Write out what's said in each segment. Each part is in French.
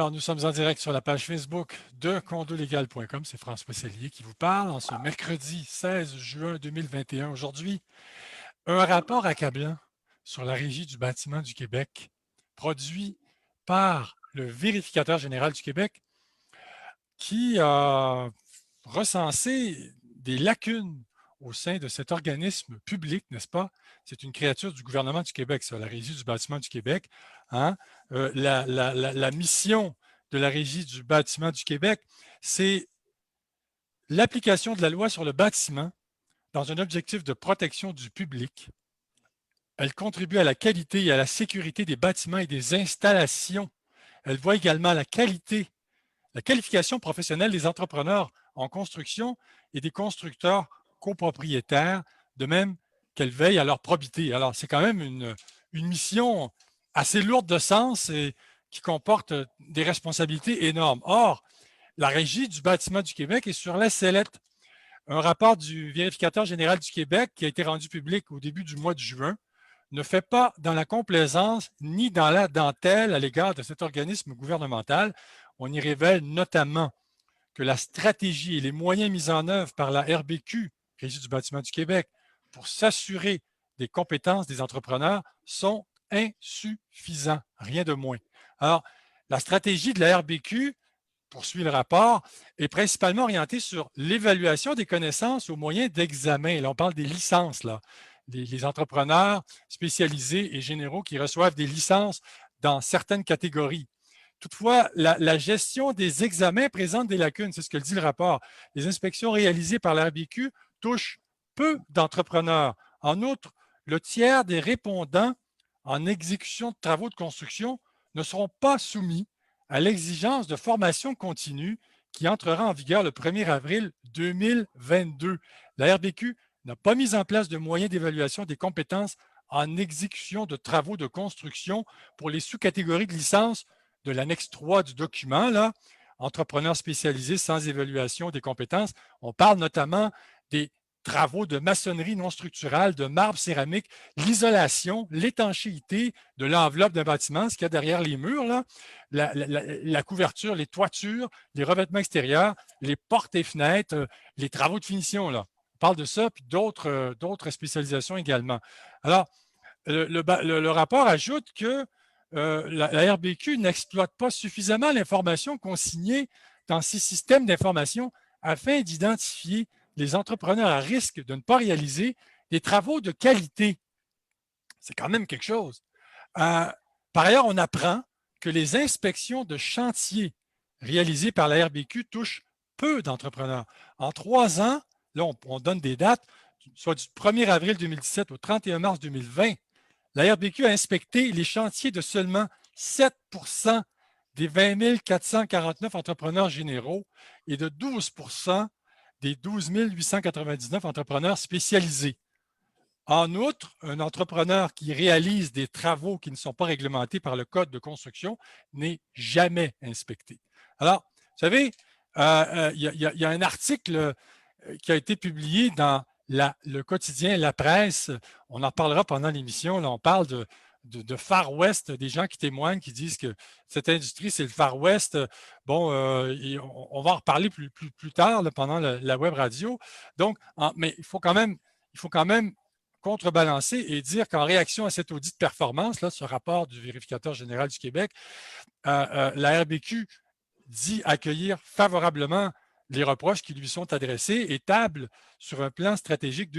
Alors, nous sommes en direct sur la page Facebook de condolégal.com. C'est François Sellier qui vous parle en ce mercredi 16 juin 2021. Aujourd'hui, un rapport accablant sur la Régie du bâtiment du Québec, produit par le vérificateur général du Québec, qui a recensé des lacunes au sein de cet organisme public, n'est-ce pas? C'est une créature du gouvernement du Québec, ça, la Régie du bâtiment du Québec. Hein? La mission de la Régie du bâtiment du Québec, c'est l'application de la loi sur le bâtiment dans un objectif de protection du public. Elle contribue à la qualité et à la sécurité des bâtiments et des installations. Elle voit également la qualité, la qualification professionnelle des entrepreneurs en construction et des constructeurs copropriétaires, de même qu'elle veille à leur probité. Alors, c'est quand même une mission assez lourde de sens et qui comporte des responsabilités énormes. Or, la Régie du bâtiment du Québec est sur la sellette. Un rapport du vérificateur général du Québec qui a été rendu public au début du mois de juin ne fait pas dans la complaisance ni dans la dentelle à l'égard de cet organisme gouvernemental. On y révèle notamment que la stratégie et les moyens mis en œuvre par la RBQ, Régie du bâtiment du Québec, pour s'assurer des compétences des entrepreneurs sont insuffisants, rien de moins. Alors, la stratégie de la RBQ, poursuit le rapport, est principalement orientée sur l'évaluation des connaissances au moyen d'examens. Là, on parle des licences, là. Les entrepreneurs spécialisés et généraux qui reçoivent des licences dans certaines catégories. Toutefois, la gestion des examens présente des lacunes, c'est ce que dit le rapport. Les inspections réalisées par l'RBQ touchent peu d'entrepreneurs. En outre, le tiers des répondants en exécution de travaux de construction ne seront pas soumis à l'exigence de formation continue qui entrera en vigueur le 1er avril 2022. La RBQ n'a pas mis en place de moyens d'évaluation des compétences en exécution de travaux de construction pour les sous-catégories de licence de l'annexe 3 du document, là, entrepreneurs spécialisés sans évaluation des compétences. On parle notamment des travaux de maçonnerie non structurale, de marbre céramique, l'isolation, l'étanchéité de l'enveloppe d'un bâtiment, ce qu'il y a derrière les murs, là, la couverture, les toitures, les revêtements extérieurs, les portes et fenêtres, les travaux de finition. Là. On parle de ça, puis d'autres spécialisations également. Alors, le rapport ajoute que la RBQ n'exploite pas suffisamment l'information consignée dans ces systèmes d'information afin d'identifier les entrepreneurs à risque de ne pas réaliser des travaux de qualité. C'est quand même quelque chose. Par ailleurs, on apprend que les inspections de chantier réalisées par la RBQ touchent peu d'entrepreneurs. En 3 ans, là, on donne des dates, soit du 1er avril 2017 au 31 mars 2020, la RBQ a inspecté les chantiers de seulement 7 des 20 449 entrepreneurs généraux et de 12 des 12 899 entrepreneurs spécialisés. En outre, un entrepreneur qui réalise des travaux qui ne sont pas réglementés par le Code de construction n'est jamais inspecté. Alors, vous savez, il y a un article qui a été publié dans le quotidien La Presse. On en parlera pendant l'émission. Là, on parle de Far West, des gens qui témoignent, qui disent que cette industrie, c'est le Far West. Bon, on va en reparler plus tard là, pendant la web radio. Donc, mais il faut quand même contrebalancer et dire qu'en réaction à cet audit de performance, là, ce rapport du vérificateur général du Québec, la RBQ dit accueillir favorablement les reproches qui lui sont adressés et table sur un plan stratégique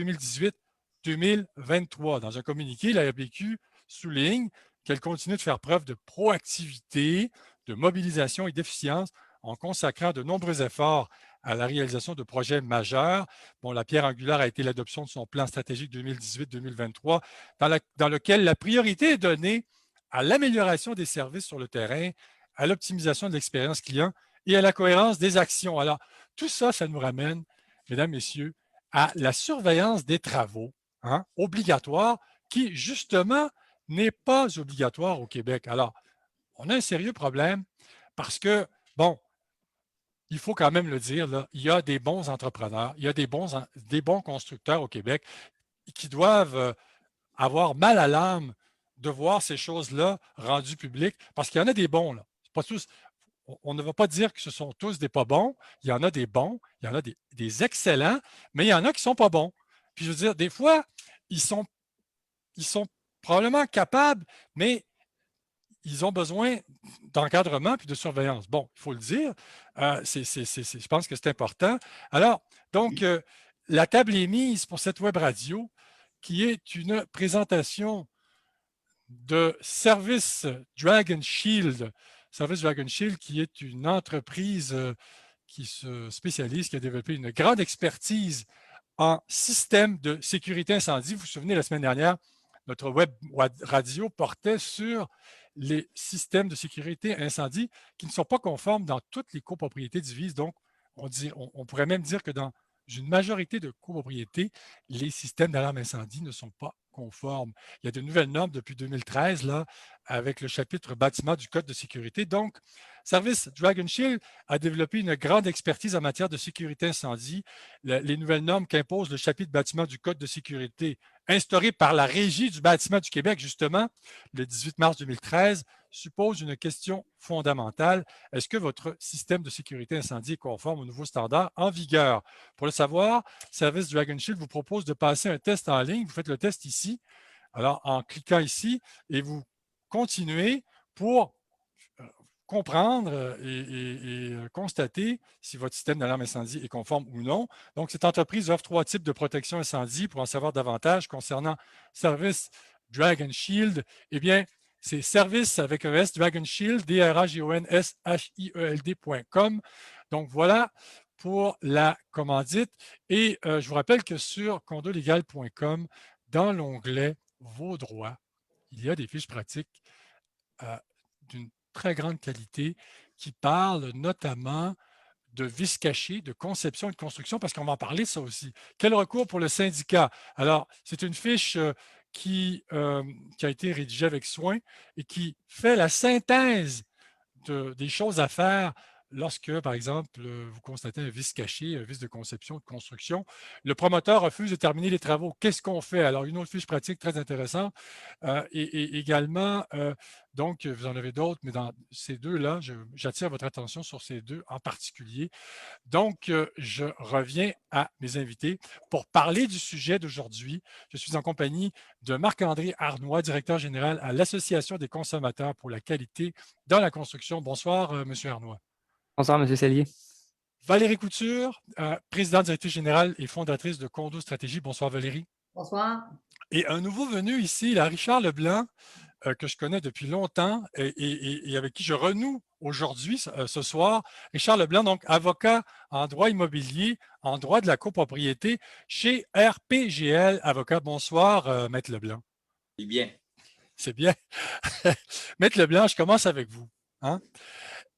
2018-2023. Dans un communiqué, la RBQ souligne qu'elle continue de faire preuve de proactivité, de mobilisation et d'efficience en consacrant de nombreux efforts à la réalisation de projets majeurs. Bon, la pierre angulaire a été l'adoption de son plan stratégique 2018-2023, dans lequel la priorité est donnée à l'amélioration des services sur le terrain, à l'optimisation de l'expérience client et à la cohérence des actions. Alors, tout ça, ça nous ramène, mesdames, messieurs, à la surveillance des travaux obligatoire qui, justement, n'est pas obligatoire au Québec. Alors, on a un sérieux problème parce que, bon, il faut quand même le dire, là, il y a des bons entrepreneurs, il y a des bons constructeurs au Québec qui doivent avoir mal à l'âme de voir ces choses-là rendues publiques parce qu'il y en a des bons. Là. C'est pas tous, on ne va pas dire que ce sont tous des pas bons. Il y en a des bons, il y en a des excellents, mais il y en a qui ne sont pas bons. Puis je veux dire, des fois, ils sont probablement capables, mais ils ont besoin d'encadrement puis de surveillance. Bon, il faut le dire. Je pense que c'est important. Alors, donc, la table est mise pour cette web radio qui est une présentation de Service Dragon Shield. Service Dragon Shield qui est une entreprise qui se spécialise, qui a développé une grande expertise en système de sécurité incendie. Vous vous souvenez, la semaine dernière, notre web radio portait sur les systèmes de sécurité incendie qui ne sont pas conformes dans toutes les copropriétés divises. Donc, on pourrait même dire que dans une majorité de copropriétés, les systèmes d'alarme incendie ne sont pas conformes. Il y a de nouvelles normes depuis 2013, là, avec le chapitre bâtiment du Code de sécurité. Donc, Service Dragon Shield a développé une grande expertise en matière de sécurité incendie. Les nouvelles normes qu'impose le chapitre bâtiment du Code de sécurité, instauré par la Régie du bâtiment du Québec, justement, le 18 mars 2013, suppose une question fondamentale. Est-ce que votre système de sécurité incendie est conforme aux nouveaux standards en vigueur? Pour le savoir, Service Dragon Shield vous propose de passer un test en ligne. Vous faites le test ici. Alors, en cliquant ici, et vous continuez pour comprendre et constater si votre système d'alarme incendie est conforme ou non. Donc, cette entreprise offre 3 types de protection incendie. Pour en savoir davantage concernant Service Dragon Shield, eh bien, c'est service avec un S, Dragon Shield, DRAGONSHIELD.com. Donc, voilà pour la commandite. Et je vous rappelle que sur condolégal.com, dans l'onglet Vos droits, il y a des fiches pratiques d'une très grande qualité qui parlent notamment de vis cachés, de conception et de construction, parce qu'on va en parler de ça aussi. Quel recours pour le syndicat? Alors, c'est une fiche qui a été rédigée avec soin et qui fait la synthèse des choses à faire lorsque, par exemple, vous constatez un vice caché, un vice de conception, de construction. Le promoteur refuse de terminer les travaux. Qu'est-ce qu'on fait? Alors, une autre fiche pratique très intéressante. Et également, donc, vous en avez d'autres, mais dans ces deux-là, j'attire votre attention sur ces deux en particulier. Donc, je reviens à mes invités pour parler du sujet d'aujourd'hui. Je suis en compagnie de Marc-André Arnois, directeur général à l'Association des consommateurs pour la qualité dans la construction. Bonsoir, M. Arnois. Bonsoir, M. Cellier. Valérie Couture, présidente, directrice générale et fondatrice de Condo Stratégie. Bonsoir, Valérie. Bonsoir. Et un nouveau venu ici, là, Richard Leblanc, que je connais depuis longtemps et avec qui je renoue aujourd'hui, ce soir. Richard Leblanc, donc avocat en droit immobilier, en droit de la copropriété chez RPGL Avocat. Bonsoir, Maître Leblanc. C'est bien. C'est bien. Maître Leblanc, je commence avec vous. Hein?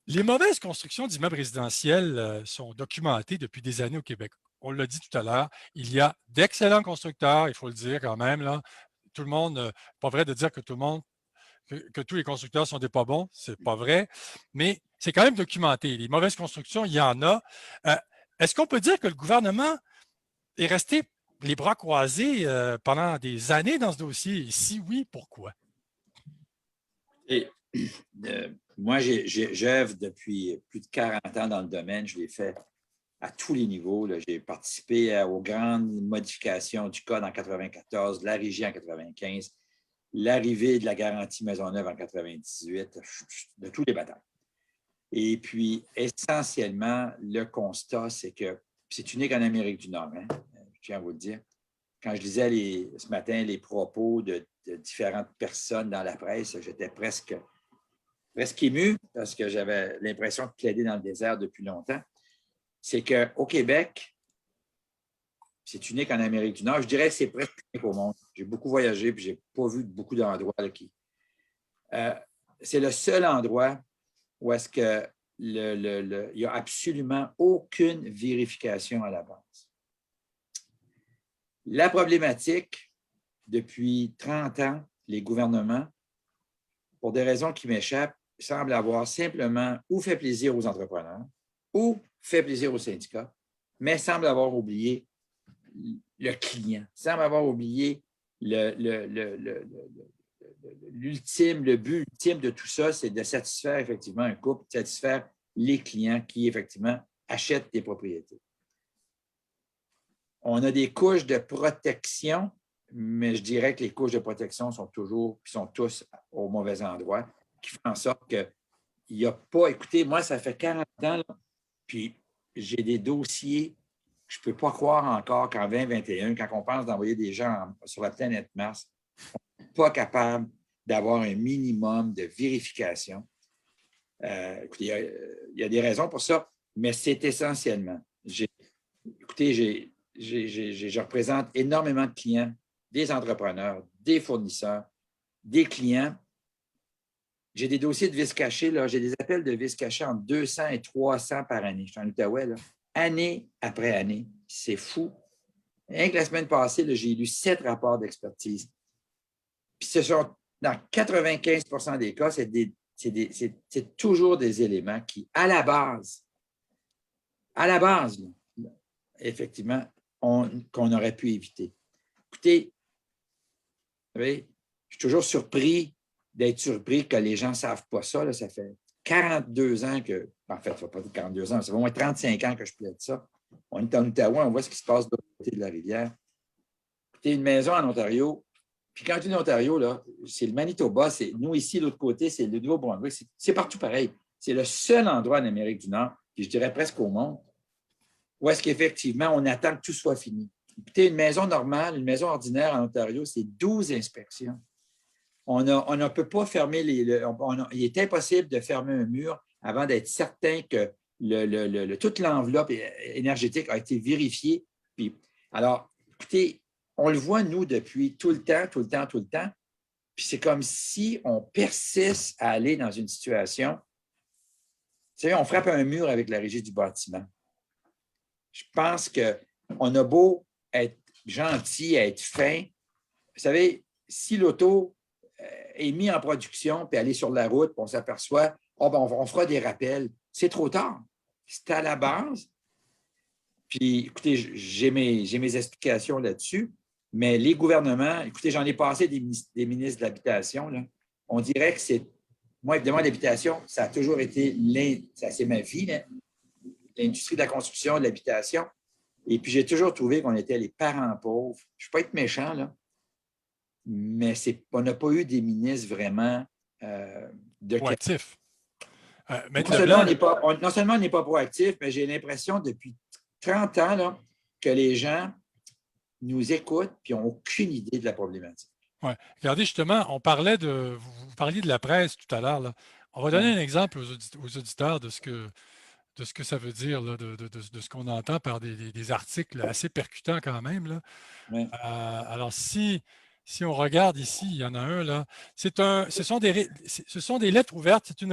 Les mauvaises constructions d'immeubles résidentiels sont documentées depuis des années au Québec. On l'a dit tout à l'heure, il y a d'excellents constructeurs, il faut le dire quand même. Là. Tout le monde, pas vrai de dire que tout le monde que tous les constructeurs sont des pas bons, c'est pas vrai, mais c'est quand même documenté. Les mauvaises constructions, il y en a. Est-ce qu'on peut dire que le gouvernement est resté les bras croisés pendant des années dans ce dossier? Et si oui, pourquoi? Et, moi, j'œuvre depuis plus de 40 ans dans le domaine. Je l'ai fait à tous les niveaux. J'ai participé aux grandes modifications du Code en 1994, de la Régie en 1995, l'arrivée de la garantie Maisonneuve en 1998, de tous les batailles. Et puis, essentiellement, le constat, c'est que c'est unique en Amérique du Nord, hein, je tiens à vous le dire. Quand je lisais ce matin les propos de différentes personnes dans la presse, j'étais presque ému parce que j'avais l'impression de plaider dans le désert depuis longtemps. C'est qu'au Québec, c'est unique en Amérique du Nord. Je dirais que c'est presque unique au monde. J'ai beaucoup voyagé et je n'ai pas vu beaucoup d'endroits qui. C'est le seul endroit où est-ce que il n'y a absolument aucune vérification à la base. La problématique, depuis 30 ans, les gouvernements, pour des raisons qui m'échappent, semblent avoir simplement ou fait plaisir aux entrepreneurs ou fait plaisir aux syndicats, mais semblent avoir oublié le client, semblent avoir oublié l'ultime, le but ultime de tout ça, c'est de satisfaire effectivement un couple, de satisfaire les clients qui, effectivement, achètent des propriétés. On a des couches de protection, mais je dirais que les couches de protection sont tous au mauvais endroit, qui font en sorte qu'il n'y a pas, écoutez, moi, ça fait 40 ans, là, puis j'ai des dossiers, je ne peux pas croire encore qu'en 2021, quand on pense d'envoyer des gens sur la planète Mars, on n'est pas capable d'avoir un minimum de vérification. Écoutez, il y a des raisons pour ça, mais c'est essentiellement. Écoutez, je représente énormément de clients, des entrepreneurs, des fournisseurs, des clients. J'ai des dossiers de vis cachés, là, j'ai des appels de vis cachés entre 200 et 300 par année. Je suis en Outaouais, là, année après année. C'est fou. Rien que la semaine passée, j'ai lu 7 rapports d'expertise. Puis ce sont, dans 95 des cas, c'est toujours des éléments qui, à la base, là, effectivement, qu'on aurait pu éviter. Écoutez, vous savez, je suis toujours d'être surpris que les gens ne savent pas ça. Là, ça fait 42 ans que, en fait, ça ne fait pas 42 ans, ça fait au moins 35 ans que je plaide ça. On est en Outaouais, on voit ce qui se passe de l'autre côté de la rivière. Écoutez, une maison en Ontario, puis quand tu dis Ontario, là, c'est le Manitoba, c'est nous ici, de l'autre côté, c'est le Nouveau-Brunswick, c'est partout pareil. C'est le seul endroit en Amérique du Nord, puis je dirais presque au monde, où est-ce qu'effectivement, on attend que tout soit fini. Écoutez, une maison normale, une maison ordinaire en Ontario, c'est 12 inspections. On ne peut pas fermer il est impossible de fermer un mur avant d'être certain que toute l'enveloppe énergétique a été vérifiée. Puis, alors, écoutez, on le voit, nous, depuis tout le temps. Puis c'est comme si on persiste à aller dans une situation. Vous savez, on frappe un mur avec la régie du bâtiment. Je pense qu'on a beau être gentil, être fin. Vous savez, si l'auto est mise en production, puis aller sur la route, puis on s'aperçoit, on fera des rappels, c'est trop tard. C'est à la base. Puis, écoutez, j'ai mes explications là-dessus, mais les gouvernements, écoutez, j'en ai passé des ministres de l'Habitation, là. On dirait que c'est. Moi, évidemment, l'habitation, ça a toujours été. C'est ma vie, l'industrie de la construction, de l'habitation. Et puis, j'ai toujours trouvé qu'on était les parents pauvres. Je ne veux pas être méchant, là, mais on n'a pas eu des ministres vraiment de proactifs. Non seulement on n'est pas proactif, mais j'ai l'impression depuis 30 ans là, que les gens nous écoutent et n'ont aucune idée de la problématique. Ouais. Regardez, justement, vous parliez de la presse tout à l'heure. On va donner un exemple aux auditeurs de ce que ça veut dire, là, de ce qu'on entend par des articles assez percutants quand même. Là. Ouais. Alors, si on regarde ici, il y en a un, là, ce sont des lettres ouvertes, ce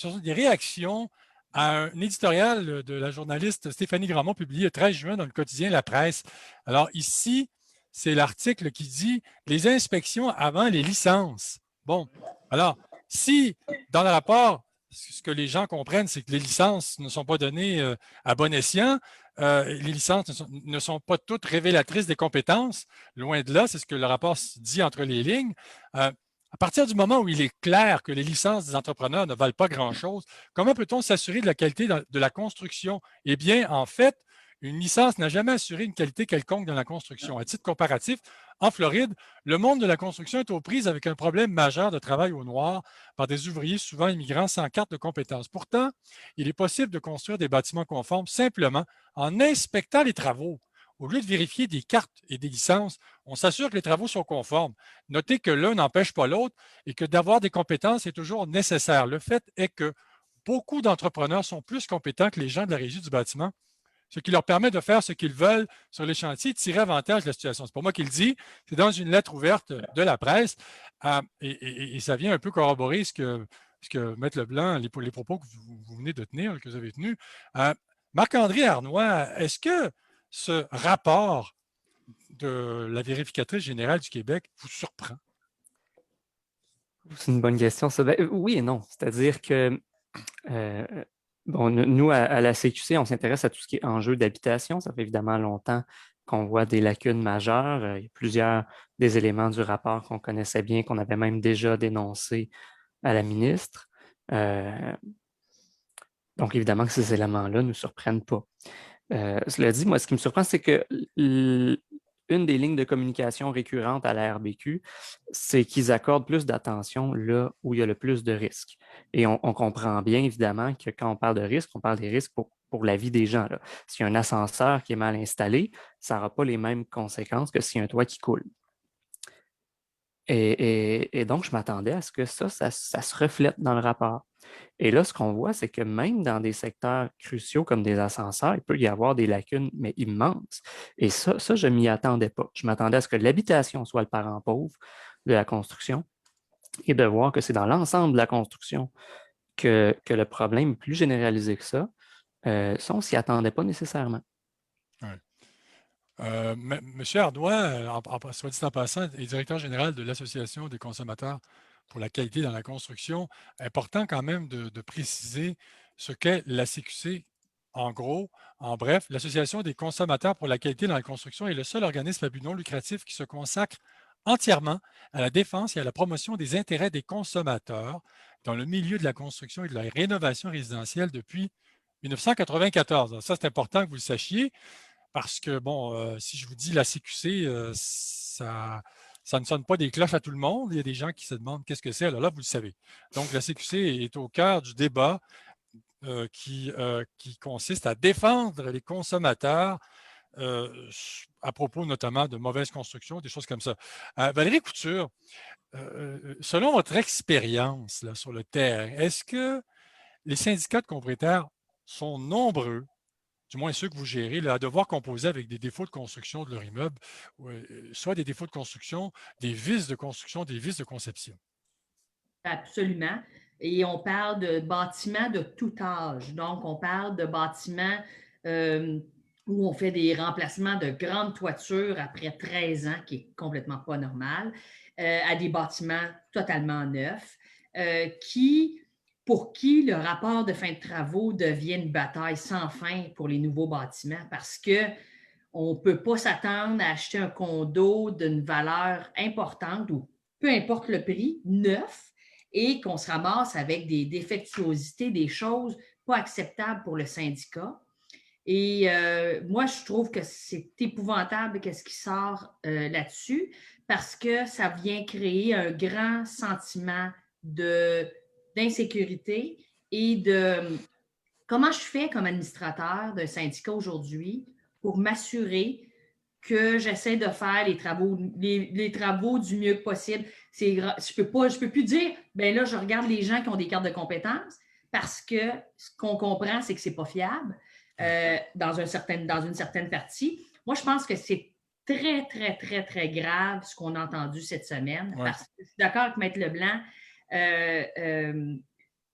sont des réactions à un éditorial de la journaliste Stéphanie Grandmont publié le 13 juin dans le quotidien La Presse. Alors ici, c'est l'article qui dit « Les inspections avant les licences ». Bon, alors, si dans le rapport, ce que les gens comprennent, c'est que les licences ne sont pas données à bon escient, les licences ne sont pas toutes révélatrices des compétences, loin de là, c'est ce que le rapport dit entre les lignes. À partir du moment où il est clair que les licences des entrepreneurs ne valent pas grand-chose, comment peut-on s'assurer de la qualité de la construction? Eh bien, en fait, une licence n'a jamais assuré une qualité quelconque dans la construction. À titre comparatif, en Floride, le monde de la construction est aux prises avec un problème majeur de travail au noir par des ouvriers souvent immigrants sans carte de compétences. Pourtant, il est possible de construire des bâtiments conformes simplement en inspectant les travaux. Au lieu de vérifier des cartes et des licences, on s'assure que les travaux sont conformes. Notez que l'un n'empêche pas l'autre et que d'avoir des compétences est toujours nécessaire. Le fait est que beaucoup d'entrepreneurs sont plus compétents que les gens de la régie du bâtiment, ce qui leur permet de faire ce qu'ils veulent sur les chantiers, tirer avantage de la situation. C'est pas moi qui le dis, c'est dans une lettre ouverte de la presse et ça vient un peu corroborer ce que Maître Leblanc, les propos que vous venez de tenir, que vous avez tenus. Marc-André Arnois, est-ce que ce rapport de la vérificatrice générale du Québec vous surprend? C'est une bonne question, ça. Oui et non. C'est-à-dire que bon, nous, à la CQC, on s'intéresse à tout ce qui est enjeux d'habitation. Ça fait évidemment longtemps qu'on voit des lacunes majeures. Il y a plusieurs des éléments du rapport qu'on connaissait bien, qu'on avait même déjà dénoncés à la ministre. Donc, évidemment que ces éléments-là ne nous surprennent pas. Cela dit, moi, ce qui me surprend, c'est que une des lignes de communication récurrentes à la RBQ, c'est qu'ils accordent plus d'attention là où il y a le plus de risques. Et on comprend bien, évidemment, que quand on parle de risques, on parle des risques pour la vie des gens, là. S'il y a un ascenseur qui est mal installé, ça n'aura pas les mêmes conséquences que s'il y a un toit qui coule. Et donc, je m'attendais à ce que ça se reflète dans le rapport. Et là, ce qu'on voit, c'est que même dans des secteurs cruciaux comme des ascenseurs, il peut y avoir des lacunes, mais immenses. Et ça, je ne m'y attendais pas. Je m'attendais à ce que l'habitation soit le parent pauvre de la construction et de voir que c'est dans l'ensemble de la construction que le problème est plus généralisé que ça. Ça, on ne s'y attendait pas nécessairement. Ouais. Monsieur Ardois, soit dit en passant, est directeur général de l'Association des consommateurs pour la qualité dans la construction. Important quand même de préciser ce qu'est la CQC. En gros, en bref, l'Association des consommateurs pour la qualité dans la construction est le seul organisme à but non lucratif qui se consacre entièrement à la défense et à la promotion des intérêts des consommateurs dans le milieu de la construction et de la rénovation résidentielle depuis 1994. Alors ça, c'est important que vous le sachiez. Parce que, bon, si je vous dis la CQC, ça ne sonne pas des cloches à tout le monde. Il y a des gens qui se demandent qu'est-ce que c'est. Alors là, vous le savez. Donc, la CQC est au cœur du débat qui consiste à défendre les consommateurs à propos notamment de mauvaises constructions, des choses comme ça. Valérie Couture, selon votre expérience là, sur le terrain, est-ce que les syndicats de propriétaires sont nombreux, du moins ceux que vous gérez, là, à devoir composer avec des défauts de construction de leur immeuble, soit des défauts de construction, des vices de construction, des vices de conception? Absolument. Et on parle de bâtiments de tout âge. Donc, on parle de bâtiments où on fait des remplacements de grandes toitures après 13 ans, qui est complètement pas normal, à des bâtiments totalement neufs, pour qui le rapport de fin de travaux devient une bataille sans fin pour les nouveaux bâtiments parce que on ne peut pas s'attendre à acheter un condo d'une valeur importante ou peu importe le prix, neuf, et qu'on se ramasse avec des défectuosités, des choses pas acceptables pour le syndicat. Et moi, je trouve que c'est épouvantable qu'est-ce qui sort là-dessus parce que ça vient créer un grand sentiment d'insécurité et de comment je fais comme administrateur d'un syndicat aujourd'hui pour m'assurer que j'essaie de faire les travaux du mieux possible. Je ne peux plus dire, ben là, je regarde les gens qui ont des cartes de compétences parce que ce qu'on comprend, c'est que ce n'est pas fiable dans une certaine partie. Moi, je pense que c'est très, très, très, très grave ce qu'on a entendu cette semaine parce que je suis d'accord avec Maître Leblanc.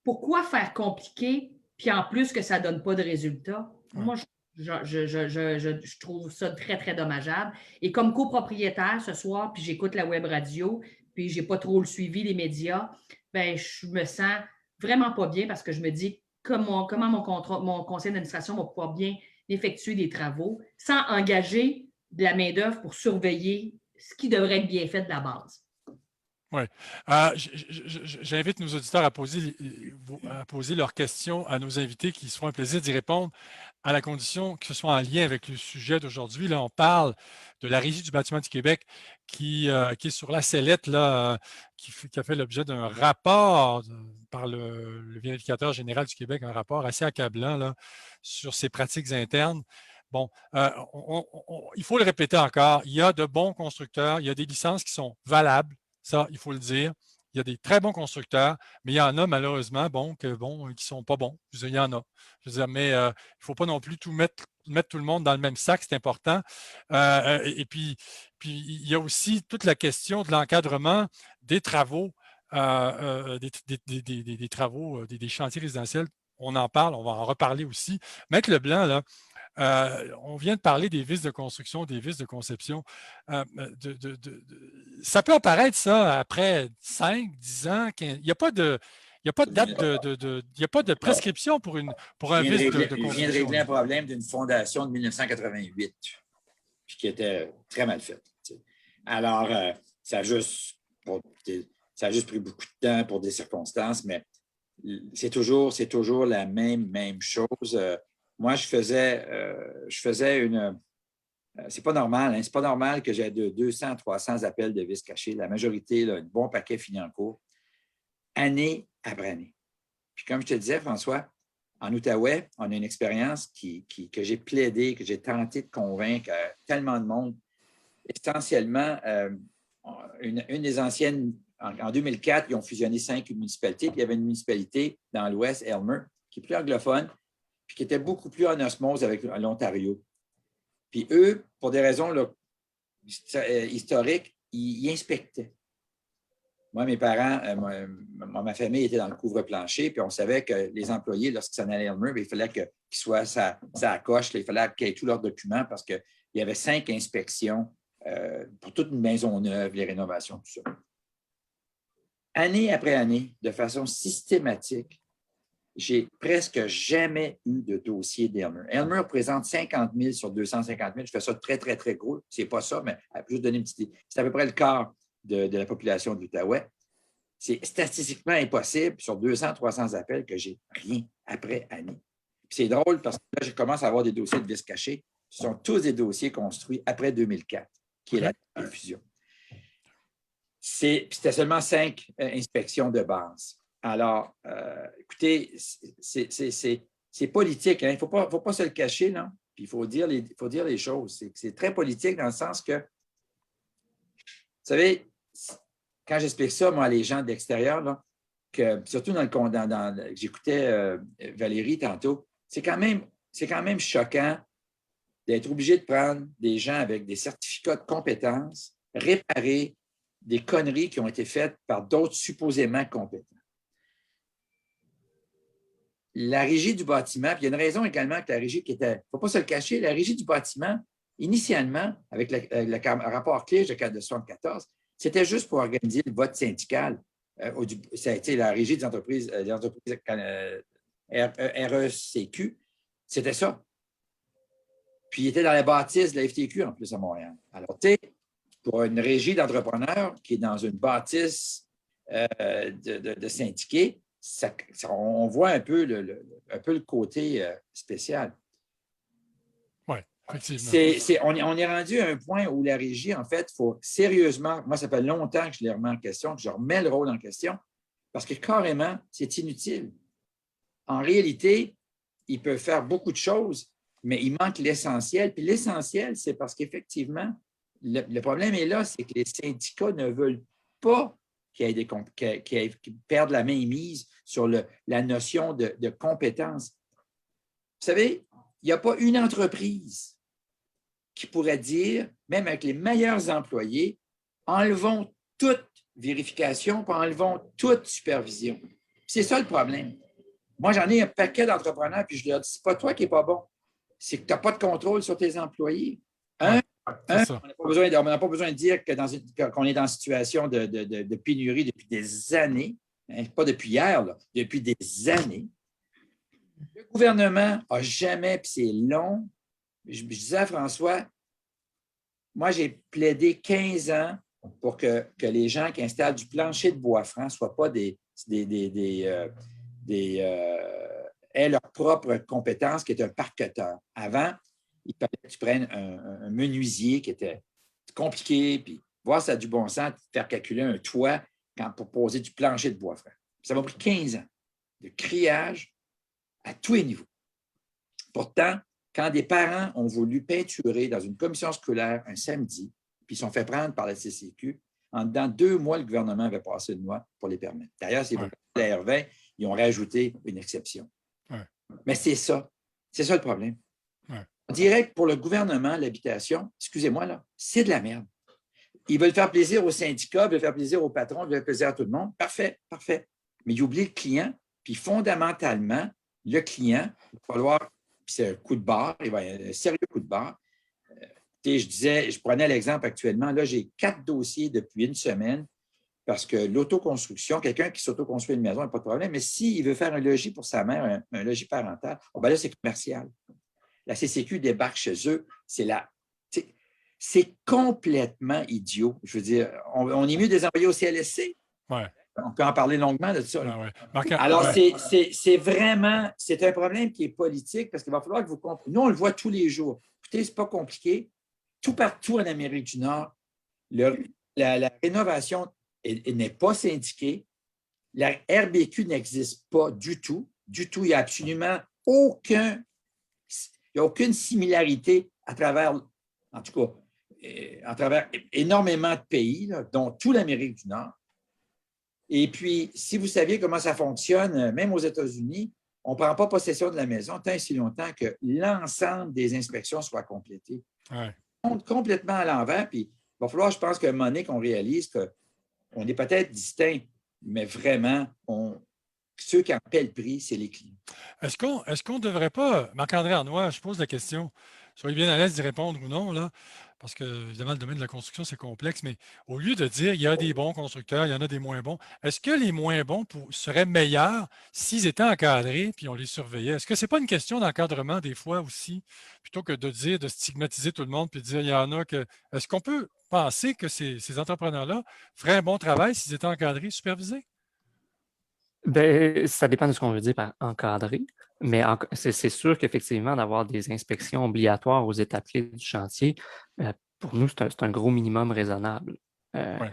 Pourquoi faire compliqué puis en plus que ça ne donne pas de résultat? Moi, je trouve ça très, très dommageable. Et comme copropriétaire ce soir, puis j'écoute la web radio, puis je n'ai pas trop le suivi des médias, ben, je me sens vraiment pas bien parce que je me dis comment mon conseil d'administration va pouvoir bien effectuer des travaux sans engager de la main-d'œuvre pour surveiller ce qui devrait être bien fait de la base. Oui. J'invite nos auditeurs à poser leurs questions à nos invités qui se feront un plaisir d'y répondre à la condition que ce soit en lien avec le sujet d'aujourd'hui. Là, on parle de la Régie du bâtiment du Québec qui est sur la sellette, là, qui a fait l'objet d'un rapport par le vérificateur général du Québec, un rapport assez accablant là, sur ses pratiques internes. Bon, il faut le répéter encore, il y a de bons constructeurs, il y a des licences qui sont valables, ça, il faut le dire. Il y a des très bons constructeurs, mais il y en a malheureusement qui ne sont pas bons. Je veux dire, il y en a. Je veux dire, mais il ne faut pas non plus mettre tout le monde dans le même sac, c'est important. Et puis, il y a aussi toute la question de l'encadrement des travaux, des travaux, des chantiers résidentiels. On en parle, on va en reparler aussi. Maître Leblanc, là, on vient de parler des vices de construction, des vices de conception. Ça peut apparaître, ça, après 5, 10 ans, 15. Il n'y a pas de date il n'y a pas de prescription pour un vice de construction. Je viens de régler un problème d'une fondation de 1988, puis qui était très mal faite. Alors, ça a juste pris beaucoup de temps pour des circonstances, mais c'est toujours la même chose. Moi, je faisais une... c'est pas normal, hein? C'est pas normal que j'ai 200, 300 appels de vis cachés. La majorité, là, un bon paquet finit en cours, année après année. Puis comme je te disais, François, en Outaouais, on a une expérience que j'ai plaidé, que j'ai tenté de convaincre tellement de monde. Essentiellement, une des anciennes, en 2004, ils ont fusionné 5 municipalités. Puis il y avait une municipalité dans l'Ouest, Aylmer, qui est plus anglophone, puis qui était beaucoup plus en osmose avec l'Ontario. Puis eux, pour des raisons là, historiques, ils inspectaient. Moi, mes parents, ma famille était dans le couvre-plancher, puis on savait que les employés, lorsqu'ils s'en allaient à Elmer, il fallait qu'ils soient ça coche, il fallait qu'ils aient tous leurs documents parce qu'il y avait 5 inspections pour toute une maison neuve, les rénovations, tout ça. Année après année, de façon systématique, j'ai presque jamais eu de dossier d'Elmer. Elmer représente 50 000 sur 250 000. Je fais ça très, très, très gros. C'est pas ça, mais je vais juste donner une petite idée. C'est à peu près le quart de la population de l'Outaouais. C'est statistiquement impossible sur 200, 300 appels que j'ai rien après année. Puis c'est drôle parce que là, je commence à avoir des dossiers de vis cachés. Ce sont tous des dossiers construits après 2004, qui est la fusion. C'était seulement 5 inspections de base. Alors, écoutez, c'est politique. Hein? Il ne faut pas se le cacher, là. Puis il faut dire les choses. C'est très politique dans le sens que, vous savez, quand j'explique ça, moi, à les gens de l'extérieur, là, que, surtout j'écoutais Valérie tantôt, c'est quand même choquant d'être obligé de prendre des gens avec des certificats de compétences, réparer des conneries qui ont été faites par d'autres supposément compétents. La régie du bâtiment, puis il y a une raison également que la régie qui était, il ne faut pas se le cacher, la régie du bâtiment, initialement, avec le rapport Clige de 1974, c'était juste pour organiser le vote syndical. Ça a été la régie des entreprises RECQ. C'était ça. Puis il était dans la bâtisse de la FTQ en plus à Montréal. Alors, tu sais, pour une régie d'entrepreneurs qui est dans une bâtisse de syndiqués, on voit un peu le côté spécial. Oui, effectivement. On est rendu à un point où la régie, en fait, il faut sérieusement, moi, ça fait longtemps que je les remets en question, que je remets le rôle en question, parce que carrément, c'est inutile. En réalité, ils peuvent faire beaucoup de choses, mais il manque l'essentiel. Puis l'essentiel, c'est parce qu'effectivement, le problème est là, c'est que les syndicats ne veulent pas qu'ils perdent la mainmise sur la notion de compétence. Vous savez, il n'y a pas une entreprise qui pourrait dire, même avec les meilleurs employés, enlevons toute vérification, puis enlevons toute supervision. C'est ça le problème. Moi, j'en ai un paquet d'entrepreneurs, puis je leur dis, c'est pas toi qui n'es pas bon, c'est que tu n'as pas de contrôle sur tes employés. On n'a pas besoin de dire qu'on est dans une situation de pénurie depuis des années, hein, pas depuis hier, là, depuis des années. Le gouvernement n'a jamais, puis c'est long, je disais à François, moi, j'ai plaidé 15 ans pour que les gens qui installent du plancher de bois franc ne soient pas aient leur propre compétence qui est un parqueteur. Avant, il fallait que tu prennes un menuisier qui était compliqué, puis voir si ça a du bon sens, faire calculer un toit pour poser du plancher de bois franc. Ça m'a pris 15 ans de criage à tous les niveaux. Pourtant, quand des parents ont voulu peinturer dans une commission scolaire un samedi, puis ils sont fait prendre par la CCQ, en dedans 2 mois, le gouvernement avait passé une loi pour les permettre. D'ailleurs, c'est la R20, ils ont rajouté une exception. Ouais. Mais c'est ça le problème. Ouais. On dirait que pour le gouvernement, l'habitation, excusez-moi, là, c'est de la merde. Ils veulent faire plaisir aux syndicats, ils veulent faire plaisir aux patrons, ils veulent faire plaisir à tout le monde. Parfait. Mais ils oublient le client, puis fondamentalement, le client, il va falloir, puis c'est un coup de barre, il va y avoir un sérieux coup de barre. Je prenais l'exemple actuellement, là, j'ai 4 dossiers depuis une semaine parce que l'autoconstruction, quelqu'un qui s'autoconstruit une maison, n'a pas de problème, mais s'il veut faire un logis pour sa mère, un logis parental, ben là, c'est commercial. La CCQ débarque chez eux, c'est complètement idiot. Je veux dire, on est mieux de les envoyer au CLSC. Ouais. On peut en parler longuement de ça. Ah ouais. Alors, ouais. c'est vraiment, c'est un problème qui est politique parce qu'il va falloir que vous compreniez. Nous, on le voit tous les jours. Écoutez, ce n'est pas compliqué. Tout partout en Amérique du Nord, la rénovation n'est pas syndiquée. La RBQ n'existe pas du tout. Du tout. Il n'y a absolument aucune similarité à travers, en tout cas, à travers énormément de pays, là, dont toute l'Amérique du Nord. Et puis, si vous saviez comment ça fonctionne, même aux États-Unis, on ne prend pas possession de la maison tant et si longtemps que l'ensemble des inspections soient complétées. Ouais. On compte complètement à l'envers, puis il va falloir, je pense, qu'à un moment donné, qu'on réalise qu'on est peut-être distinct, mais vraiment, ceux qui en paient le prix, c'est les clients. Est-ce qu'on ne devrait pas, Marc-André Arnois, je pose la question, soyez bien à l'aise d'y répondre ou non, là, parce que, évidemment, le domaine de la construction, c'est complexe, mais au lieu de dire il y a des bons constructeurs, il y en a des moins bons, est-ce que les moins bons seraient meilleurs s'ils étaient encadrés puis on les surveillait? Est-ce que ce n'est pas une question d'encadrement des fois aussi, plutôt que de dire, de stigmatiser tout le monde puis de dire il y en a que. Est-ce qu'on peut penser que ces entrepreneurs-là feraient un bon travail s'ils étaient encadrés, supervisés? Ben, ça dépend de ce qu'on veut dire par encadrer, mais c'est sûr qu'effectivement, d'avoir des inspections obligatoires aux étapes clés du chantier, pour nous, c'est un gros minimum raisonnable. Ouais.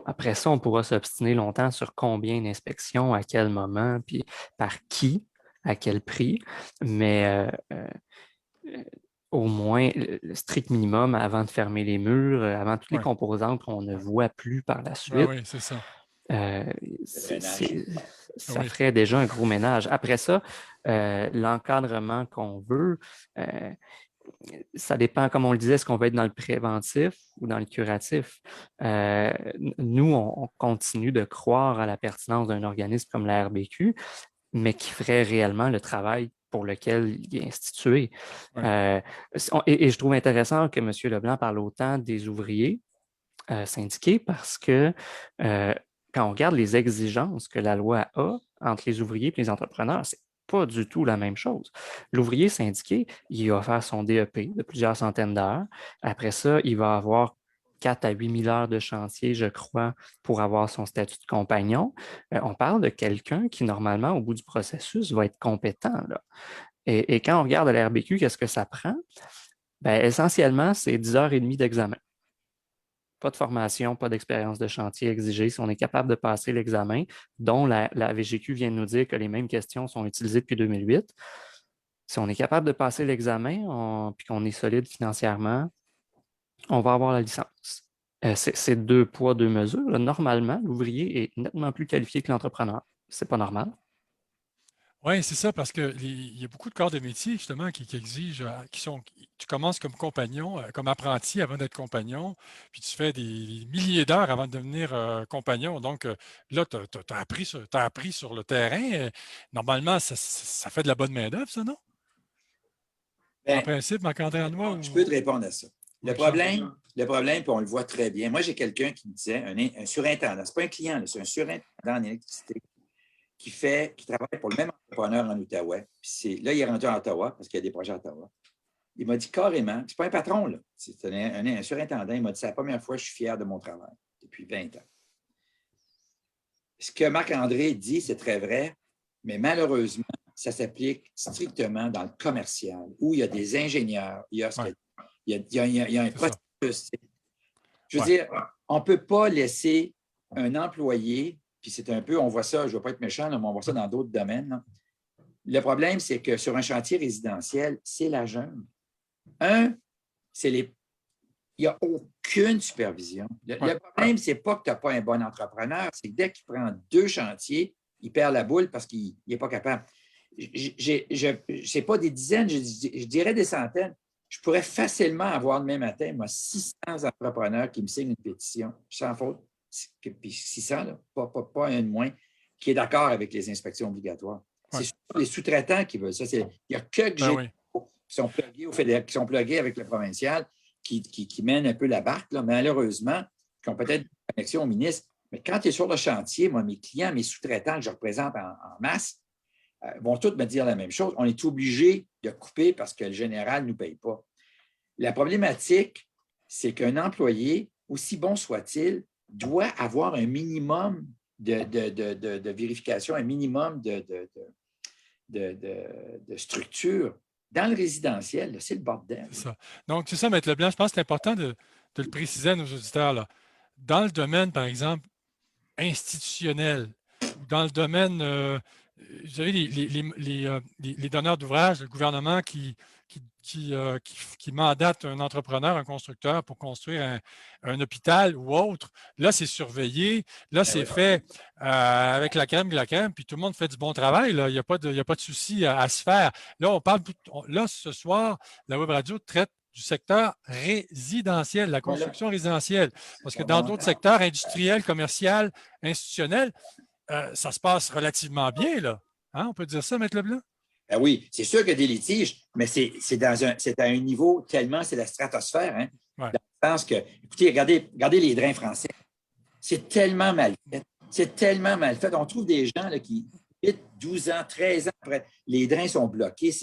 Après ça, on pourra s'obstiner longtemps sur combien d'inspections, à quel moment, puis par qui, à quel prix, mais au moins le strict minimum avant de fermer les murs, avant toutes les Ouais. composantes qu'on ne voit plus par la Ah suite. oui, c'est ça. Ça Oui. ferait déjà un gros ménage. Après ça, l'encadrement qu'on veut, ça dépend, comme on le disait, est-ce qu'on va être dans le préventif ou dans le curatif? Nous, on continue de croire à la pertinence d'un organisme comme la RBQ, mais qui ferait réellement le travail pour lequel il est institué. Ouais. Et je trouve intéressant que M. Leblanc parle autant des ouvriers syndiqués parce que quand on regarde les exigences que la loi a entre les ouvriers et les entrepreneurs, c'est pas du tout la même chose. L'ouvrier syndiqué, il va faire son DEP de plusieurs centaines d'heures. Après ça, il va avoir 4 à 8 000 heures de chantier, je crois, pour avoir son statut de compagnon. On parle de quelqu'un qui, normalement, au bout du processus, va être compétent, là. Et quand on regarde la RBQ, qu'est-ce que ça prend? Bien, essentiellement, c'est 10h30 d'examen. Pas de formation, pas d'expérience de chantier exigée. Si on est capable de passer l'examen, dont la VGQ vient de nous dire que les mêmes questions sont utilisées depuis 2008, si on est capable de passer l'examen puis qu'on est solide financièrement, on va avoir la licence. C'est 2 poids, 2 mesures. Là, normalement, l'ouvrier est nettement plus qualifié que l'entrepreneur. C'est pas normal. Oui, c'est ça, parce qu'il y a beaucoup de corps de métier, justement, qui exigent, tu commences comme compagnon, comme apprenti avant d'être compagnon, puis tu fais des milliers d'heures avant de devenir compagnon. Donc, là, tu as appris sur le terrain. Normalement, ça fait de la bonne main-d'œuvre, ça, non? En Bien, principe, Marc-André Arnois, je ou. peux te répondre à ça. Le Oui, problème, puis on le voit très bien. Moi, j'ai quelqu'un qui me disait, un surintendant, ce n'est pas un client, c'est un surintendant en électricité qui travaille pour le même entrepreneur en Outaouais. Puis là, il est rendu à Ottawa parce qu'il y a des projets à Ottawa. Il m'a dit carrément, c'est pas un patron, là, c'est un surintendant, il m'a dit c'est la première fois que je suis fier de mon travail depuis 20 ans. Ce que Marc-André dit, c'est très vrai, mais malheureusement, ça s'applique strictement dans le commercial, où il y a des ingénieurs, il y a un processus. Je veux dire, on ne peut pas laisser un employé, puis c'est un peu, on voit ça, je ne veux pas être méchant, mais on voit ça dans d'autres domaines. Là. Le problème, c'est que sur un chantier résidentiel, c'est la jungle. Il n'y a aucune supervision. Le problème, ce n'est pas que tu n'as pas un bon entrepreneur, c'est que dès qu'il prend 2 chantiers, il perd la boule parce qu'il n'est pas capable. Ce n'est pas des dizaines, je dirais des centaines. Je pourrais facilement avoir demain matin, moi, 600 entrepreneurs qui me signent une pétition, sans faute. Puis 600, là, pas un de moins, qui est d'accord avec les inspections obligatoires. Ouais. C'est les sous-traitants qui veulent ça. Il n'y a que qui sont plugués avec le provincial qui mènent un peu la barque, là, malheureusement, qui ont peut-être une connexion au ministre. Mais quand tu es sur le chantier, moi, mes clients, mes sous-traitants que je représente en masse, vont tous me dire la même chose. On est obligé de couper parce que le général ne nous paye pas. La problématique, c'est qu'un employé, aussi bon soit-il, doit avoir un minimum de vérification, un minimum de structure. Dans le résidentiel, c'est le bordel. C'est ça. Donc, c'est ça, Maître Leblanc, je pense que c'est important de le préciser à nos auditeurs, là. Dans le domaine, par exemple, institutionnel, dans le domaine, vous savez, les donneurs d'ouvrage, le gouvernement qui mandate un entrepreneur, un constructeur pour construire un hôpital ou autre, là, c'est surveillé, là, c'est fait avec la crème de la crème, puis tout le monde fait du bon travail, là, il n'y a pas de souci à se faire. Là, là, ce soir, la Web Radio traite du secteur résidentiel, la construction résidentielle. Parce que dans d'autres secteurs industriels, commerciaux, institutionnels, ça se passe relativement bien, là. Hein, on peut dire ça, Maître Leblanc? Ben oui, c'est sûr qu'il y a des litiges, mais c'est à un niveau tellement, c'est la stratosphère. Hein, ouais. Dans le sens que, écoutez, regardez les drains français. C'est tellement mal fait. C'est tellement mal fait. On trouve des gens là, qui, 8, 12 ans, 13 ans après, les drains sont bloqués.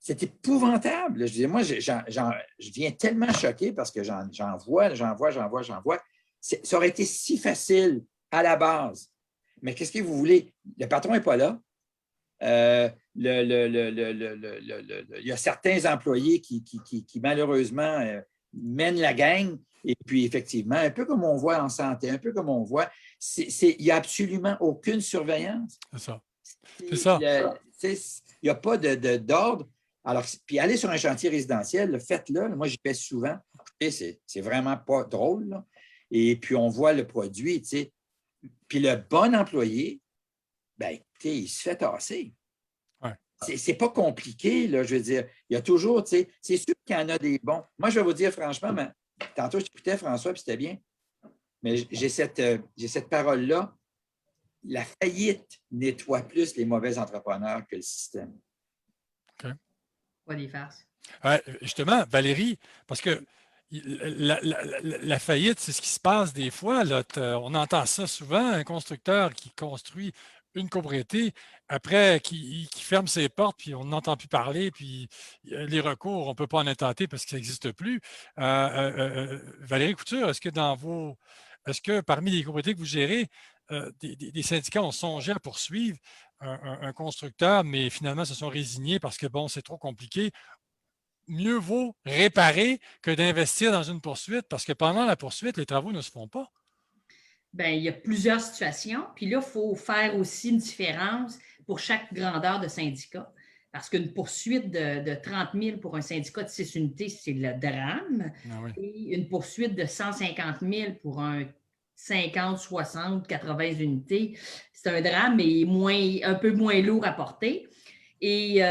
C'est épouvantable. Je dis, moi, je viens tellement choqué parce que j'en vois. Ça aurait été si facile à la base. Mais qu'est-ce que vous voulez? Le patron n'est pas là. Il y a certains employés qui malheureusement, mènent la gang. Et puis, effectivement, un peu comme on voit en santé, un peu comme on voit, il n'y a absolument aucune surveillance. C'est ça. C'est ça. Il n'y a pas d'ordre. Alors, puis aller sur un chantier résidentiel, faites-le. Moi, j'y vais souvent. C'est vraiment pas drôle. Là. Et puis, on voit le produit, tu sais. Puis le bon employé, bien, écoutez, il se fait tasser. Ouais. C'est pas compliqué, là, je veux dire. Il y a toujours, tu sais, c'est sûr qu'il y en a des bons. Moi, je vais vous dire franchement, tantôt, je t'écoutais, François, puis c'était bien. Mais j'ai cette parole-là. La faillite nettoie plus les mauvais entrepreneurs que le système. OK. Pas des farces. Justement, Valérie, parce que la faillite, c'est ce qui se passe des fois. Là, on entend ça souvent, un constructeur qui construit une copropriété, après qui ferme ses portes, puis on n'entend plus parler, puis les recours, on ne peut pas en intenter parce qu'ils n'existent plus. Valérie Couture, est-ce que parmi les copropriétés que vous gérez, des syndicats ont songé à poursuivre un constructeur, mais finalement se sont résignés parce que, bon, c'est trop compliqué? Mieux vaut réparer que d'investir dans une poursuite parce que pendant la poursuite, les travaux ne se font pas. Bien, il y a plusieurs situations. Puis là, il faut faire aussi une différence pour chaque grandeur de syndicat. Parce qu'une poursuite de 30 000 pour un syndicat de 6 unités, c'est le drame. Ah oui. Et une poursuite de 150 000 pour un 50, 60, 80 unités, c'est un drame, mais un peu moins lourd à porter. Et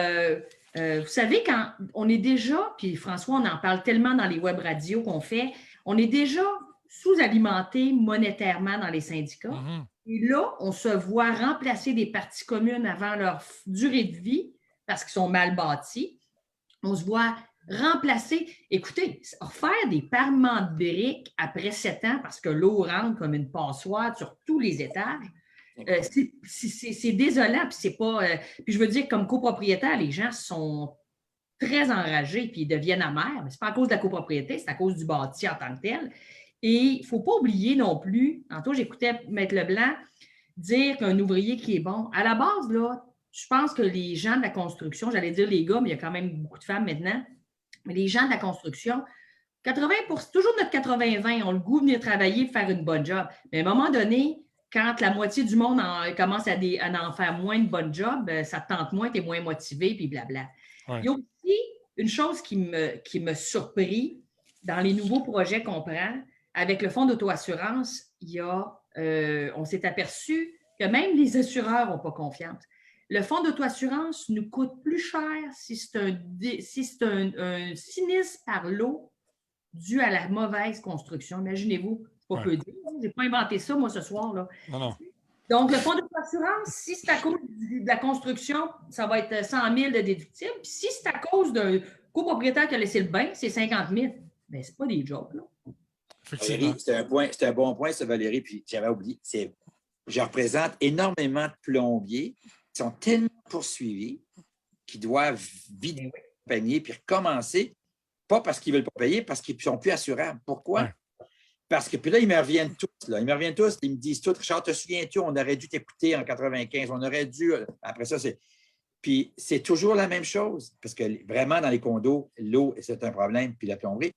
vous savez, quand on est déjà, puis François, on en parle tellement dans les web radios qu'on fait, on est déjà sous-alimenté monétairement dans les syndicats. Mm-hmm. Et là, on se voit remplacer des parties communes avant leur durée de vie parce qu'ils sont mal bâtis. On se voit remplacer, écoutez, refaire des parements de briques après 7 ans parce que l'eau rentre comme une passoire sur tous les étages. C'est désolant, puis c'est pas. Puis je veux dire, comme copropriétaire, les gens sont très enragés, puis ils deviennent amers. Mais ce n'est pas à cause de la copropriété, c'est à cause du bâti en tant que tel. Et il ne faut pas oublier non plus, tantôt j'écoutais Maître Leblanc dire qu'un ouvrier qui est bon. À la base, là, je pense que les gens de la construction, j'allais dire les gars, mais il y a quand même beaucoup de femmes maintenant, mais les gens de la construction, 80%, toujours notre 80-20, ont le goût de venir travailler et faire une bonne job. Mais à un moment donné, quand la moitié du monde commence à en faire moins de bonnes jobs, ça te tente moins, tu es moins motivé, puis blabla. Ouais. Il y a aussi une chose qui me surprit dans les nouveaux projets qu'on prend. Avec le fonds d'auto-assurance, on s'est aperçu que même les assureurs n'ont pas confiance. Le fonds d'auto-assurance nous coûte plus cher si c'est un sinistre par l'eau dû à la mauvaise construction. Imaginez-vous, c'est pas peu dire. Je n'ai pas inventé ça, moi, ce soir. Là. Non. Donc, le fonds d'auto-assurance, si c'est à cause de la construction, ça va être 100 000 de déductible. Puis si c'est à cause d'un copropriétaire qui a laissé le bain, c'est 50 000. Bien, c'est pas des jobs, là. Valérie, c'est un bon point, ça, Valérie, puis j'avais oublié. Je représente énormément de plombiers qui sont tellement poursuivis qu'ils doivent vider le panier puis recommencer, pas parce qu'ils ne veulent pas payer, parce qu'ils ne sont plus assurables. Pourquoi? Ouais. Parce que puis là, ils me reviennent tous. Là. Ils me reviennent tous. Ils me disent tous, Richard, te souviens-tu, on aurait dû t'écouter en 95, on aurait dû. Après ça, c'est. Puis c'est toujours la même chose. Parce que vraiment, dans les condos, l'eau, c'est un problème, puis la plomberie.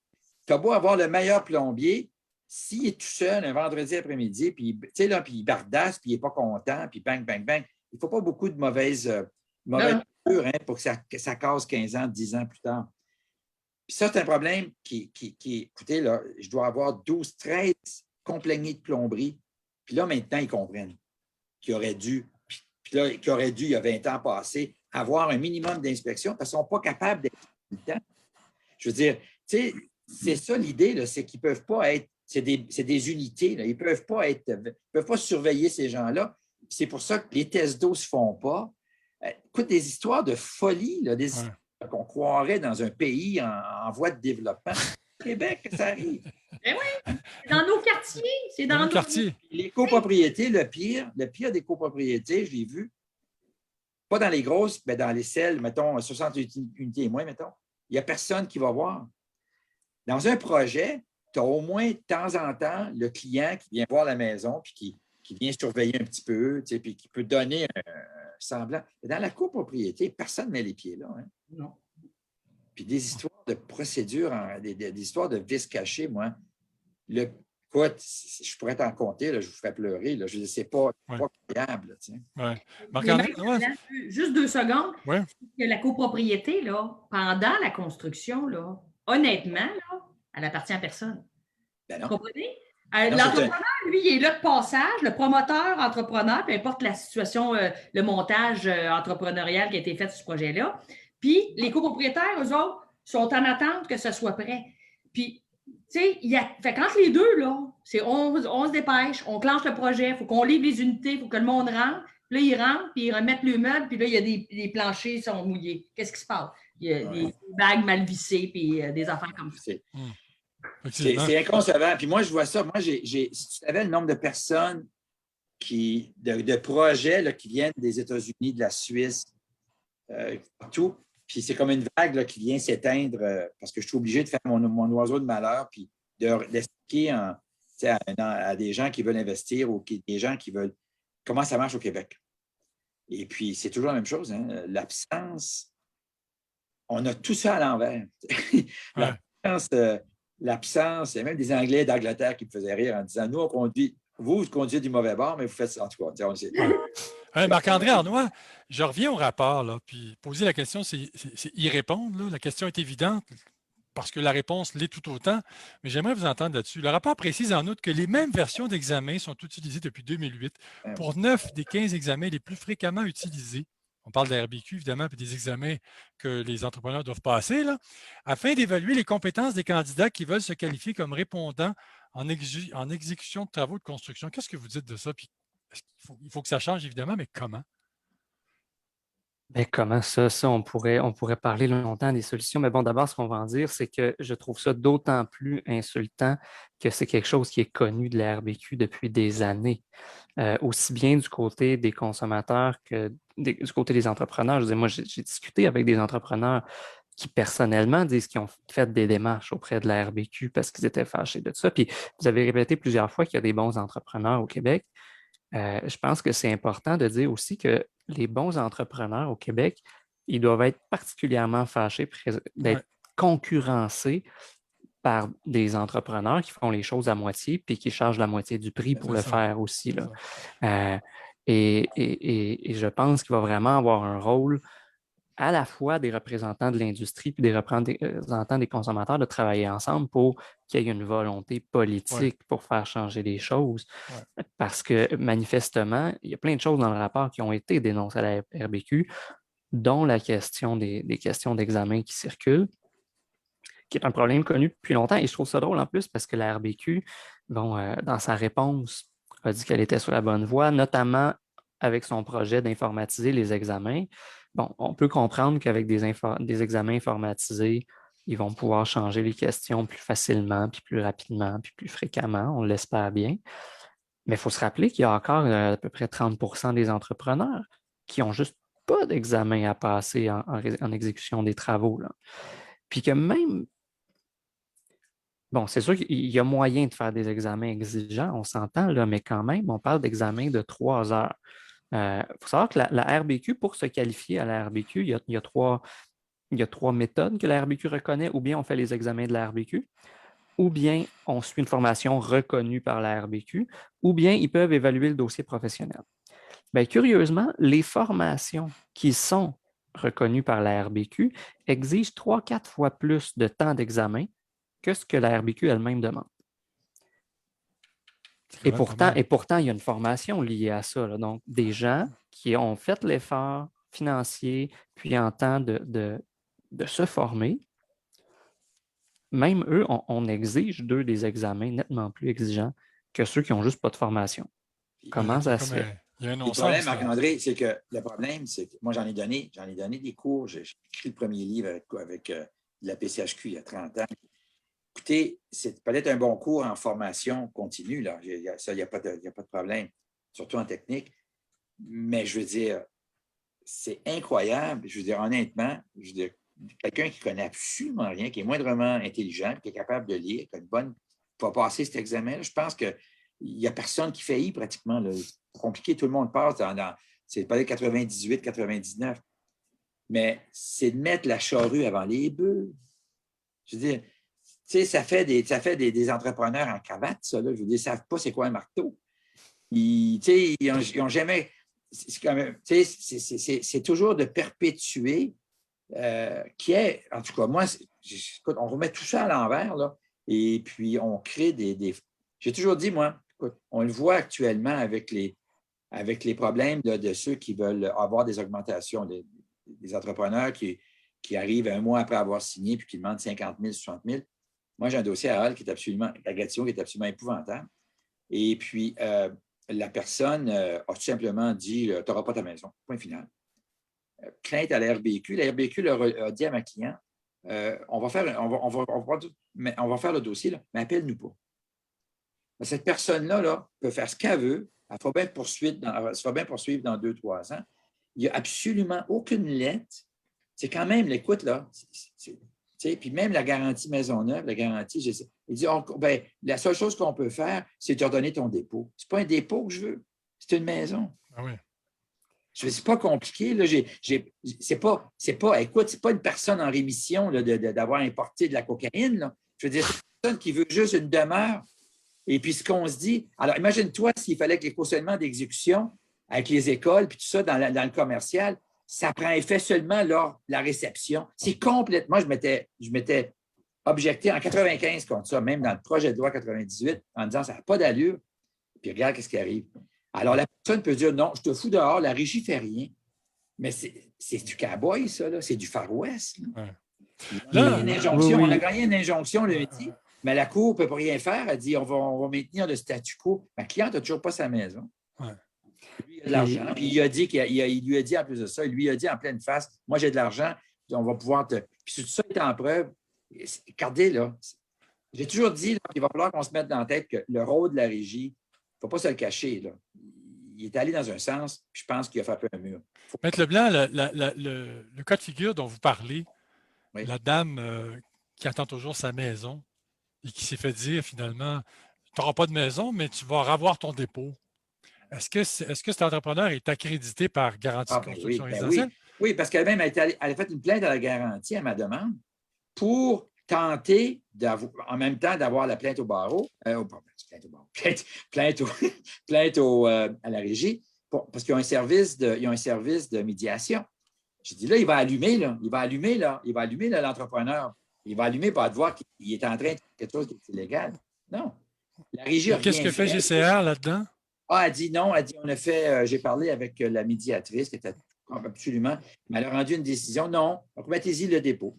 Tu as beau avoir le meilleur plombier, s'il est tout seul un vendredi après-midi, puis il bardasse, puis il n'est pas content, puis bang, bang, bang. Il ne faut pas beaucoup de mauvaises mesures pour que ça cause 15 ans, 10 ans plus tard. Puis ça, c'est un problème qui écoutez, là, je dois avoir 12, 13 compagnies de plomberie. Puis là, maintenant, ils comprennent qu'ils auraient dû, il y a 20 ans passés, avoir un minimum d'inspection parce qu'ils ne sont pas capables d'être tout le temps. Je veux dire, tu sais, c'est ça l'idée, là, c'est qu'ils ne peuvent pas être, c'est des unités, là, ils ne peuvent pas surveiller ces gens-là. C'est pour ça que les tests d'eau ne se font pas. Écoute, des histoires de folie, là, des histoires qu'on croirait dans un pays en voie de développement. Au Québec, ça arrive. Ben oui, c'est dans nos quartiers. C'est dans nos quartiers. Les copropriétés, le pire des copropriétés, je l'ai vu, pas dans les grosses, mais dans les celles, mettons, 60 unités et moins, mettons, il n'y a personne qui va voir. Dans un projet, tu as au moins de temps en temps le client qui vient voir la maison puis qui vient surveiller un petit peu, tu sais, puis qui peut donner un semblant. Dans la copropriété, personne ne met les pieds là. Hein? Non. Puis des histoires de procédures, des histoires de vices cachés, moi. Écoute, je pourrais t'en compter, là, je vous ferais pleurer. Là, je ne sais pas fiable. Ouais. Marc-André, juste 2 secondes. Ouais. La copropriété, là, pendant la construction, là, honnêtement, là, elle appartient à personne. Ben non. Vous comprenez? L'entrepreneur, lui, il est là de passage, le promoteur, entrepreneur, peu importe la situation, le montage entrepreneurial qui a été fait sur ce projet-là. Puis, les copropriétaires, eux autres, sont en attente que ce soit prêt. Puis, tu sais, fait qu'entre les deux, là, on se dépêche, on clenche le projet, il faut qu'on livre les unités, il faut que le monde rentre. Puis là, ils rentrent, puis ils remettent le meuble, puis là, il y a les planchers qui sont mouillés. Qu'est-ce qui se passe? Il y a des bagues mal vissées, puis des affaires comme ça. C'est inconcevable. Puis moi, je vois ça. Moi, si tu savais le nombre de personnes de projets là, qui viennent des États-Unis, de la Suisse, tout. Puis c'est comme une vague là, qui vient s'éteindre parce que je suis obligé de faire mon oiseau de malheur puis d'expliquer à des gens qui veulent investir ou des gens qui veulent comment ça marche au Québec. Et puis, c'est toujours la même chose. Hein? L'absence, on a tout ça à l'envers. L'absence, il y a même des Anglais d'Angleterre qui me faisaient rire en disant, nous, on conduit, vous conduisez du mauvais bord, mais vous faites ça. En tout cas, on sait. Marc-André Arnois, je reviens au rapport, là, puis poser la question, c'est y répondre. Là. La question est évidente parce que la réponse l'est tout autant, mais j'aimerais vous entendre là-dessus. Le rapport précise en outre que les mêmes versions d'examens sont utilisées depuis 2008 pour 9 des 15 examens les plus fréquemment utilisés. On parle de la RBQ, évidemment, puis des examens que les entrepreneurs doivent passer, là, afin d'évaluer les compétences des candidats qui veulent se qualifier comme répondants en exécution de travaux de construction. Qu'est-ce que vous dites de ça? Puis, il faut que ça change, évidemment, mais comment? Bien, comment ça, on pourrait parler longtemps des solutions. Mais bon, d'abord, ce qu'on va en dire, c'est que je trouve ça d'autant plus insultant que c'est quelque chose qui est connu de la RBQ depuis des années. Aussi bien du côté des consommateurs que du côté des entrepreneurs. Je veux dire, moi, j'ai discuté avec des entrepreneurs qui personnellement disent qu'ils ont fait des démarches auprès de la RBQ parce qu'ils étaient fâchés de ça. Puis vous avez répété plusieurs fois qu'il y a des bons entrepreneurs au Québec. Je pense que c'est important de dire aussi que les bons entrepreneurs au Québec, ils doivent être particulièrement fâchés d'être concurrencés par des entrepreneurs qui font les choses à moitié puis qui chargent la moitié du prix pour le faire aussi. Là. Et je pense qu'il va vraiment avoir un rôle à la fois des représentants de l'industrie puis des représentants des consommateurs de travailler ensemble pour qu'il y ait une volonté politique pour faire changer les choses. Parce que manifestement, il y a plein de choses dans le rapport qui ont été dénoncées à la RBQ, dont la question des questions d'examen qui circulent, qui est un problème connu depuis longtemps. Et je trouve ça drôle en plus parce que la RBQ, dans sa réponse, a dit qu'elle était sur la bonne voie, notamment avec son projet d'informatiser les examens. Bon, on peut comprendre qu'avec des examens informatisés, ils vont pouvoir changer les questions plus facilement, puis plus rapidement, puis plus fréquemment, on l'espère bien. Mais il faut se rappeler qu'il y a encore à peu près 30% des entrepreneurs qui n'ont juste pas d'examen à passer en exécution des travaux. Là. Puis que même Bon, c'est sûr qu'il y a moyen de faire des examens exigeants, on s'entend, là, mais quand même, on parle d'examens de 3 heures. Il faut savoir que la RBQ, pour se qualifier à la RBQ, il y a trois méthodes que la RBQ reconnaît, ou bien on fait les examens de la RBQ, ou bien on suit une formation reconnue par la RBQ, ou bien ils peuvent évaluer le dossier professionnel. Bien, curieusement, les formations qui sont reconnues par la RBQ exigent 3-4 fois plus de temps d'examen que ce que la RBQ elle-même demande. C'est quand Et même pas mal. pourtant, il y a une formation liée à ça, là. Donc, des gens qui ont fait l'effort financier, puis en temps de se former, même eux, on exige d'eux des examens nettement plus exigeants que ceux qui n'ont juste pas de formation. Comment Il y a ça se comme fait? il y a un Le problème, non-sens, là. Marc-André, c'est que le problème, c'est que moi, j'en ai donné des cours. J'ai écrit le premier livre avec la PCHQ il y a 30 ans. Écoutez, c'est peut-être un bon cours en formation continue, là. Ça, il n'y a pas de problème, surtout en technique. Mais je veux dire, c'est incroyable. Je veux dire, honnêtement, je veux dire, quelqu'un qui ne connaît absolument rien, qui est moindrement intelligent, qui est capable de lire, qui a une bonne, pour passer cet examen, je pense qu'il n'y a personne qui faillit pratiquement. Là. C'est compliqué, tout le monde passe c'est peut-être 98, 99. Mais c'est de mettre la charrue avant les bœufs. Je veux dire, tu sais, ça fait des entrepreneurs en cravate, ça. Là. Je veux dire, ils ne savent pas c'est quoi un marteau. Ils n'ont jamais. C'est toujours de perpétuer qui est, en tout cas, moi, écoute, on remet tout ça à l'envers, là, et puis on crée des. J'ai toujours dit, moi, écoute, on le voit actuellement avec les problèmes de ceux qui veulent avoir des augmentations, des entrepreneurs qui arrivent un mois après avoir signé puis qui demandent 50 000, 60 000. Moi, j'ai un dossier à Hall qui est absolument, la Gatineau, qui est absolument épouvantable. Et puis, la personne a tout simplement dit tu n'auras pas ta maison. Point final. Plainte à la RBQ. La RBQ leur a dit à ma cliente on va faire le dossier, là, mais appelle-nous pas. Cette personne-là là, peut faire ce qu'elle veut. Elle se fera bien poursuivre dans 2-3 ans. Il n'y a absolument aucune lettre. C'est quand même, écoute, là, puis même la garantie Maisonneuve, la garantie, il dit la seule chose qu'on peut faire, c'est te redonner ton dépôt. Ce n'est pas un dépôt que je veux, c'est une maison. Ah oui. C'est pas compliqué. Là. C'est pas, écoute, c'est pas une personne en rémission là, d'avoir importé de la cocaïne. Là. Je veux dire, c'est une personne qui veut juste une demeure. Et puis, ce qu'on se dit, alors imagine-toi s'il fallait que les cautionnements d'exécution avec les écoles, puis tout ça dans le commercial, ça prend effet seulement lors de la réception. C'est complètement, je m'étais objecté en 95 contre ça, même dans le projet de loi 98, en disant ça n'a pas d'allure. Puis regarde ce qui arrive. Alors, la personne peut dire non, je te fous dehors, la régie ne fait rien. Mais c'est du cowboy, ça, là. C'est du Far West. Là. Là, On a gagné une injonction lundi, mais la Cour ne peut pas rien faire. Elle dit on va maintenir le statu quo. Ma cliente n'a toujours pas sa maison. Ouais. Lui, il a de l'argent. Puis il lui a dit en plus de ça, il lui a dit en pleine face moi, j'ai de l'argent, on va pouvoir te. Puis si tout ça est en preuve, regardez, là. J'ai toujours dit là, qu'il va falloir qu'on se mette dans la tête que le rôle de la régie, il ne faut pas se le cacher. Là. Il est allé dans un sens, puis je pense qu'il a frappé un mur. Maître Leblanc, le cas de figure dont vous parlez, Oui. la dame qui attend toujours sa maison et qui s'est fait dire finalement, tu n'auras pas de maison, mais tu vas avoir ton dépôt. Est-ce que cet entrepreneur est accrédité par Garantie de construction résidentielle? Oui, parce qu'elle-même, elle a fait une plainte à la garantie à ma demande pour tenter, en même temps, d'avoir la plainte au barreau, plainte à la régie, parce qu'ils ont un service de médiation. Je dis là, il va allumer l'entrepreneur. Il va allumer pour voir qu'il est en train de faire quelque chose qui est illégal. Non. La régie a rien fait. Qu'est-ce que fait GCR là-dedans? Elle dit non. Elle dit, j'ai parlé avec la médiatrice qui était absolument, mais elle a rendu une décision. Non, remettez-y le dépôt.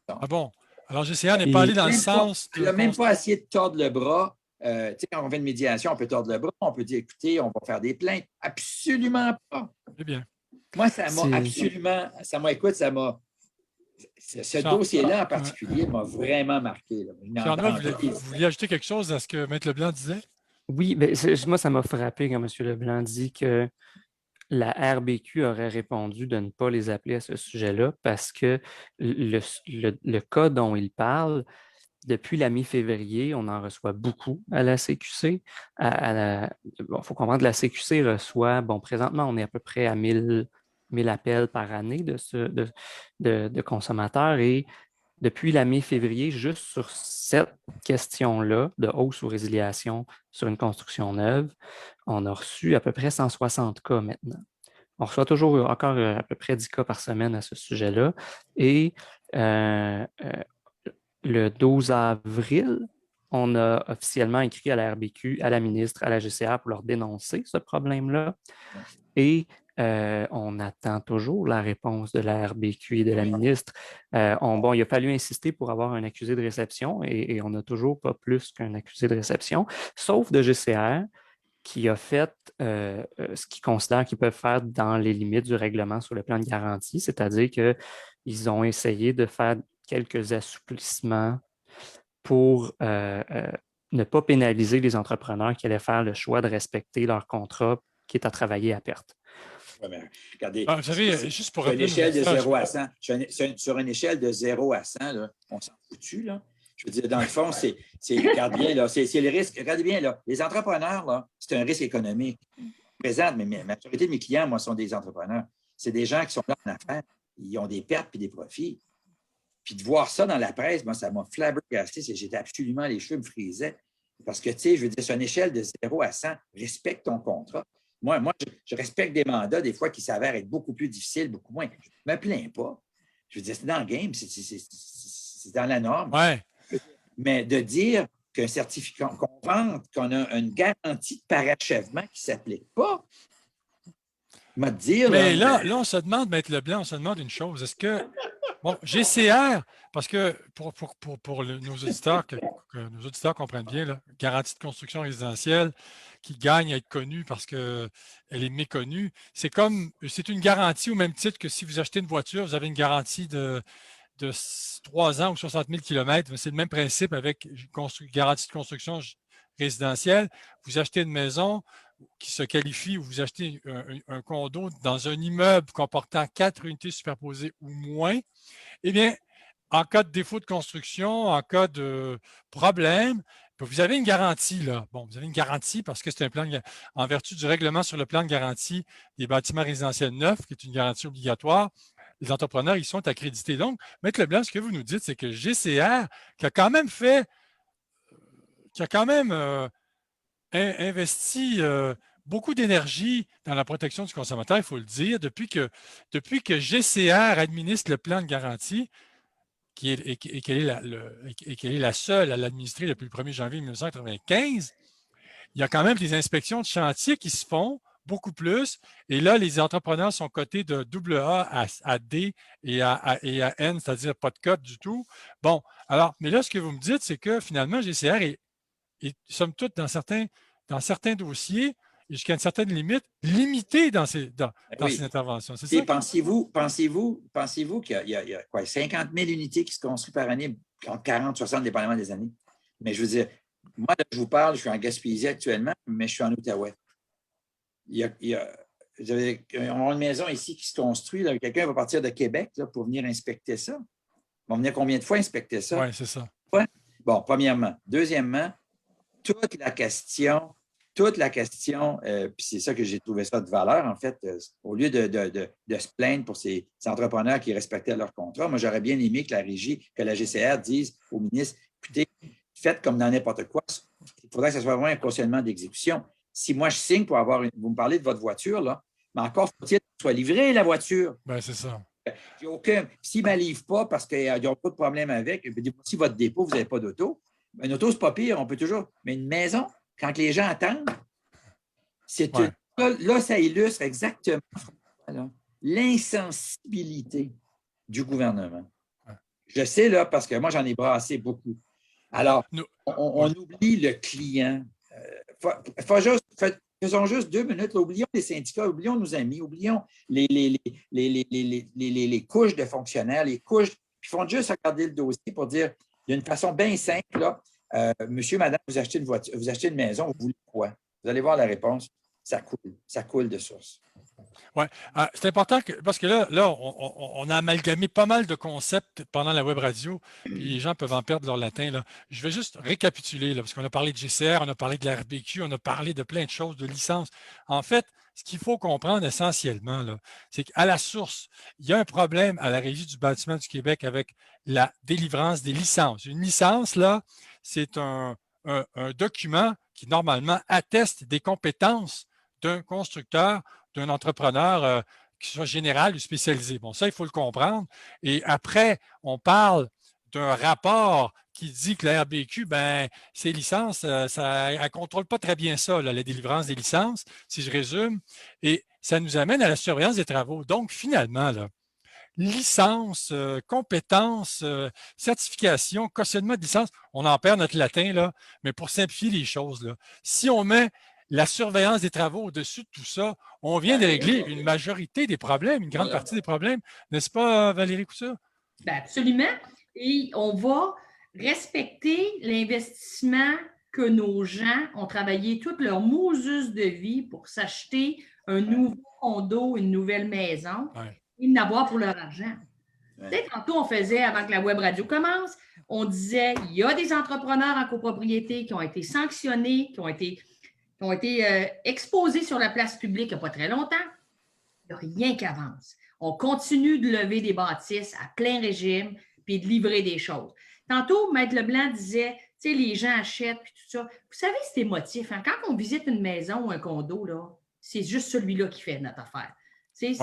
Ah bon? Alors GCR n'est pas allé dans le sens. Elle n'a même pas essayé de tordre le bras. Tu sais, quand on fait une médiation, on peut tordre le bras, on peut dire, écoutez, on va faire des plaintes. Absolument pas. C'est bien. Moi, ça m'a, ce dossier-là en particulier m'a vraiment marqué. Vous vouliez ajouter quelque chose à ce que Maître Leblanc disait? Oui, bien, moi, ça m'a frappé quand M. Leblanc dit que la RBQ aurait répondu de ne pas les appeler à ce sujet-là parce que le cas dont il parle depuis la mi-février, on en reçoit beaucoup à la CQC. Bon, faut comprendre que la CQC reçoit, bon, présentement, on est à peu près à 1000 appels par année de consommateurs et depuis la mi-février, juste sur cette question-là de hausse ou résiliation sur une construction neuve, on a reçu à peu près 160 cas maintenant. On reçoit toujours encore à peu près 10 cas par semaine à ce sujet-là. Et le 12 avril, on a officiellement écrit à la RBQ, à la ministre, à la GCR pour leur dénoncer ce problème-là. Et on attend toujours la réponse de la RBQ et de la ministre. Bon, il a fallu insister pour avoir un accusé de réception et on n'a toujours pas plus qu'un accusé de réception, sauf de GCR qui a fait ce qu'ils considèrent qu'ils peuvent faire dans les limites du règlement sur le plan de garantie, c'est-à-dire qu'ils ont essayé de faire quelques assouplissements pour ne pas pénaliser les entrepreneurs qui allaient faire le choix de respecter leur contrat qui est à travailler à perte. Ouais, mais regardez, vous savez, juste pour sur une rappeler échelle de nos 0 à 100, sur une échelle de 0 à 100, là, on s'en fout-tu, là? Je veux dire, dans le fond, regarde bien, là, c'est le risque. Regardez bien, là, les entrepreneurs, là, c'est un risque économique. Présente, mais la majorité de mes clients, moi, sont des entrepreneurs. C'est des gens qui sont là en affaires. Ils ont des pertes et des profits. Puis de voir ça dans la presse, moi, ça m'a flabbergasté. J'étais absolument, les cheveux me frisaient. Parce que, tu sais, je veux dire, sur une échelle de 0 à 100, respecte ton contrat. Moi, je respecte des mandats, des fois, qui s'avèrent être beaucoup plus difficiles, beaucoup moins. Je ne me plains pas. Je veux dire, c'est dans le game, c'est dans la norme. Ouais. Mais de dire qu'un certificat, qu'on a une garantie de parachèvement qui ne s'applique pas, m'a dit. Mais là, on se demande, Maître Leblanc, on se demande une chose. Est-ce que, bon, GCR, parce que pour nos auditeurs, que nos auditeurs comprennent bien, là, garantie de construction résidentielle qui gagne à être connue parce qu'elle est méconnue, c'est une garantie au même titre que si vous achetez une voiture, vous avez une garantie de 3 ans ou 60 000 km. C'est le même principe avec garantie de construction résidentielle. Vous achetez une maison qui se qualifie ou vous achetez un condo dans un immeuble comportant 4 unités superposées ou moins, eh bien, en cas de défaut de construction, en cas de problème, vous avez une garantie, là. Bon, vous avez une garantie parce que c'est un plan en vertu du règlement sur le plan de garantie des bâtiments résidentiels neufs, qui est une garantie obligatoire. Les entrepreneurs, ils sont accrédités. Donc, Maître Leblanc, ce que vous nous dites, c'est que GCR, qui a quand même investi beaucoup d'énergie dans la protection du consommateur, il faut le dire, depuis que GCR administre le plan de garantie, et qu'elle est la seule à l'administrer depuis le 1er janvier 1995, il y a quand même des inspections de chantier qui se font, beaucoup plus. Et là, les entrepreneurs sont cotés de AA à D et à N, c'est-à-dire pas de cote du tout. Bon, alors, mais là, ce que vous me dites, c'est que finalement, GCR est somme toute, dans certains dossiers, et jusqu'à une certaine limite, limité dans ses interventions. C'est ça? Pensez-vous qu'il y a quoi, 50 000 unités qui se construisent par année, entre 40 60, dépendamment des années. Mais je veux dire, moi, là, je vous parle, je suis en Gaspésie actuellement, mais je suis en Outaouais. On a une maison ici qui se construit. Quelqu'un va partir de Québec là, pour venir inspecter ça. Ils vont venir combien de fois inspecter ça? Oui, c'est ça. Ouais. Bon, premièrement. Deuxièmement, toute la question, puis c'est ça que j'ai trouvé ça de valeur, en fait, au lieu de se plaindre pour ces entrepreneurs qui respectaient leur contrat, moi, j'aurais bien aimé que la régie, que la GCR dise au ministre, écoutez, faites comme dans n'importe quoi, il faudrait que ce soit vraiment un cautionnement d'exécution. Si moi, je signe pour avoir vous me parlez de votre voiture, là, mais encore faut-il qu'elle soit livrée, la voiture. Bien, c'est ça. S'ils ne me livrent pas parce qu'ils n'ont pas de problème avec, si votre dépôt, vous n'avez pas d'auto, une auto, ce n'est pas pire, on peut toujours. Mais une maison, quand les gens attendent, là, ça illustre exactement l'insensibilité du gouvernement. Ouais. Je sais, là, parce que moi, j'en ai brassé beaucoup. Alors, on oublie le client. Faisons juste 2 minutes. Là, oublions les syndicats, oublions nos amis, oublions les couches de fonctionnaires, les couches, puis font juste regarder le dossier pour dire, il y a une façon bien simple, là. Monsieur, madame, vous achetez une voiture, vous achetez une maison, vous voulez quoi? Vous allez voir la réponse. Ça coule de source. Oui, c'est important parce que là on a amalgamé pas mal de concepts pendant la web radio, puis les gens peuvent en perdre leur latin, là. Je vais juste récapituler, là, parce qu'on a parlé de GCR, on a parlé de la RBQ, on a parlé de plein de choses, de licences. En fait, ce qu'il faut comprendre essentiellement, là, c'est qu'à la source, il y a un problème à la Régie du bâtiment du Québec avec la délivrance des licences. Une licence, là, c'est un document qui, normalement, atteste des compétences d'un constructeur, d'un entrepreneur, qui soit général ou spécialisé. Bon, ça, il faut le comprendre. Et après, on parle d'un rapport qui dit que la RBQ, ben, ses licences, elle ne contrôle pas très bien ça, là, la délivrance des licences, si je résume. Et ça nous amène à la surveillance des travaux. Donc, finalement, là, licence, compétences, certification, cautionnement de licence, on en perd notre latin, là, mais pour simplifier les choses, là, si on met la surveillance des travaux au-dessus de tout ça, on vient de régler une majorité des problèmes, une grande partie des problèmes, n'est-ce pas, Valérie Couture? Bien, absolument. Et on va respecter l'investissement que nos gens ont travaillé toute leur mouseuse de vie pour s'acheter un nouveau condo, une nouvelle maison, et n'avoir pour leur argent. Tu sais, tantôt, on faisait, avant que la web radio commence, on disait, il y a des entrepreneurs en copropriété qui ont été sanctionnés, qui ont été exposés sur la place publique il n'y a pas très longtemps. Il n'y a rien qui avance. On continue de lever des bâtisses à plein régime puis de livrer des choses. Tantôt, Maître Leblanc disait, tu sais, les gens achètent puis tout ça. Vous savez, c'est émotif. Hein? Quand on visite une maison ou un condo, là, c'est juste celui-là qui fait notre affaire. C'est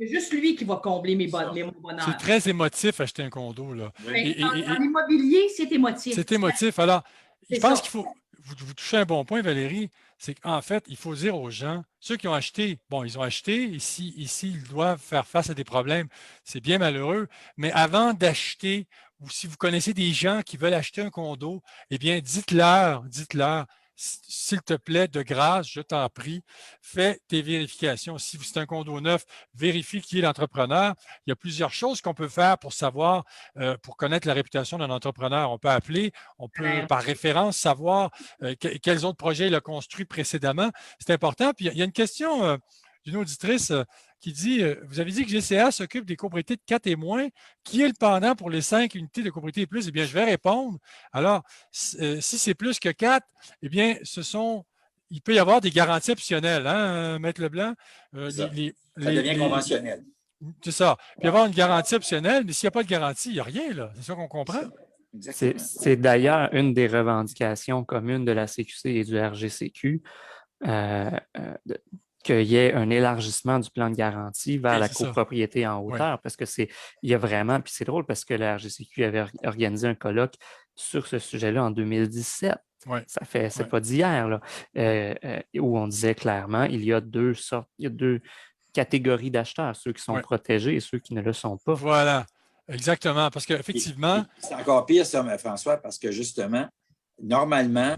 juste lui qui va combler mes bonheurs. C'est très émotif acheter un condo, là. Oui. Dans l'immobilier, c'est émotif. C'est émotif. Alors, je pense qu'il faut... Vous touchez un bon point, Valérie, c'est qu'en fait, il faut dire aux gens, ceux qui ont acheté, bon, ils ont acheté, ici, ils doivent faire face à des problèmes. C'est bien malheureux, mais avant d'acheter, ou si vous connaissez des gens qui veulent acheter un condo, eh bien, dites-leur, s'il te plaît, de grâce, je t'en prie, fais tes vérifications. Si c'est un condo neuf, vérifie qui est l'entrepreneur. Il y a plusieurs choses qu'on peut faire pour savoir, pour connaître la réputation d'un entrepreneur. On peut appeler, on peut par référence savoir quels autres projets il a construits précédemment. C'est important. Puis il y a une question d'une auditrice qui dit, vous avez dit que GCA s'occupe des copropriétés de 4 et moins. Qui est le pendant pour les 5 unités de copropriété et plus? Eh bien, je vais répondre. Alors, si c'est plus que 4, eh bien, il peut y avoir des garanties optionnelles, hein, Maître Leblanc? Ça devient conventionnel. C'est ça. Puis avoir une garantie optionnelle, mais s'il n'y a pas de garantie, il n'y a rien, là. C'est ça qu'on comprend? C'est d'ailleurs une des revendications communes de la CQC et du RGCQ, qu'il y ait un élargissement du plan de garantie vers la copropriété en hauteur, parce que il y a vraiment, puis c'est drôle parce que la RGCQ avait organisé un colloque sur ce sujet-là en 2017. Ça fait, c'est pas d'hier, là, où on disait clairement, il y a deux catégories d'acheteurs, ceux qui sont protégés et ceux qui ne le sont pas. Voilà, exactement, parce qu'effectivement... C'est encore pire ça, François, parce que justement, normalement,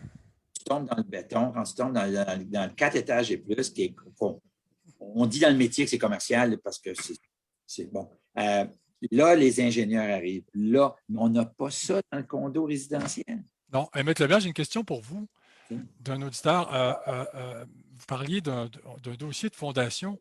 tu tombes dans le béton, quand tu tombes dans le 4 étages et plus, on dit dans le métier que c'est commercial parce que c'est bon. Là, les ingénieurs arrivent. Là, mais on n'a pas ça dans le condo résidentiel. Non. Maître Leblanc, j'ai une question pour vous d'un auditeur. Vous parliez d'un dossier de fondation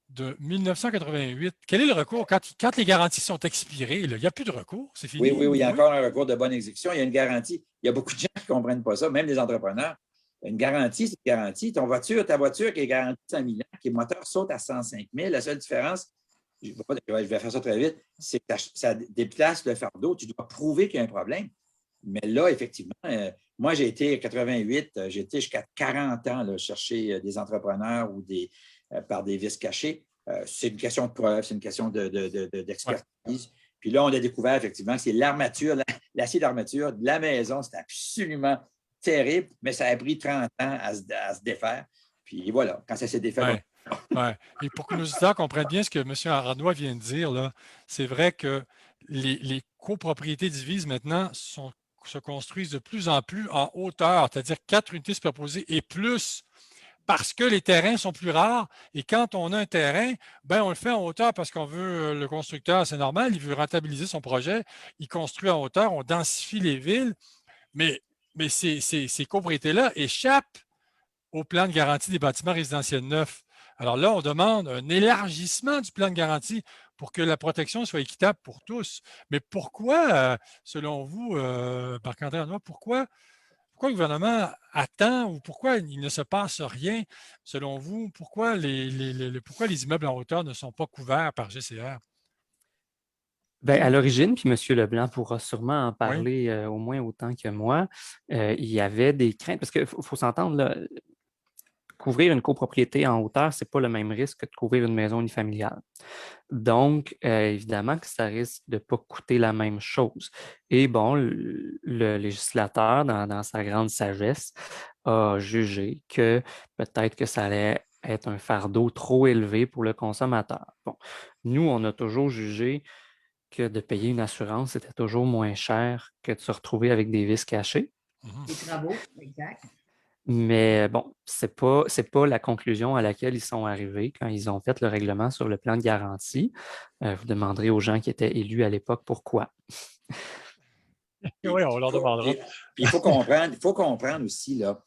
de 1988. Quel est le recours quand les garanties sont expirées? Là, il n'y a plus de recours, c'est fini? Oui, il y a encore un recours de bonne exécution. Il y a une garantie. Il y a beaucoup de gens qui ne comprennent pas ça, même les entrepreneurs. Une garantie, c'est une garantie. Ta voiture qui est garantie 100 000 ans, qui le moteur saute à 105 000, la seule différence, je vais faire ça très vite, c'est que ça déplace le fardeau. Tu dois prouver qu'il y a un problème. Mais là, effectivement, moi, j'ai été 88, j'ai été jusqu'à 40 ans là, chercher des entrepreneurs ou par des vices cachés. C'est une question de preuve, c'est une question d'expertise. Puis là, on a découvert effectivement que c'est l'armature, l'acier d'armature de la maison. C'était absolument terrible, mais ça a pris 30 ans à se défaire. Puis voilà, quand ça s'est défait. Et pour que nos auditeurs comprennent bien ce que M. Arnois vient de dire, là, c'est vrai que les copropriétés divises maintenant se construisent de plus en plus en hauteur, c'est-à-dire 4 unités superposées et plus, parce que les terrains sont plus rares. Et quand on a un terrain, on le fait en hauteur parce qu'on veut, le constructeur, c'est normal, il veut rentabiliser son projet, il construit en hauteur, on densifie les villes, mais ces copropriétés-là échappent au plan de garantie des bâtiments résidentiels neufs. Alors là, on demande un élargissement du plan de garantie pour que la protection soit équitable pour tous. Mais pourquoi, selon vous, Marc-André Arnois, pourquoi le gouvernement attend ou pourquoi il ne se passe rien, selon vous? Pourquoi pourquoi les immeubles en hauteur ne sont pas couverts par GCR? Ben, à l'origine, puis M. Leblanc pourra sûrement en Oui, parler au moins autant que moi, il y avait des craintes, parce qu'il faut s'entendre, là, couvrir une copropriété en hauteur, ce n'est pas le même risque que de couvrir une maison unifamiliale. Donc, évidemment que ça risque de ne pas coûter la même chose. Et bon, le législateur, dans sa grande sagesse, a jugé que peut-être que ça allait être un fardeau trop élevé pour le consommateur. Bon, nous, on a toujours jugé que de payer une assurance, c'était toujours moins cher que de se retrouver avec des vices cachés. Les travaux, exact. Mais bon, c'est pas la conclusion à laquelle ils sont arrivés quand ils ont fait le règlement sur le plan de garantie. Vous demanderez aux gens qui étaient élus à l'époque pourquoi. oui, on leur demandera. Puis il faut comprendre aussi, là,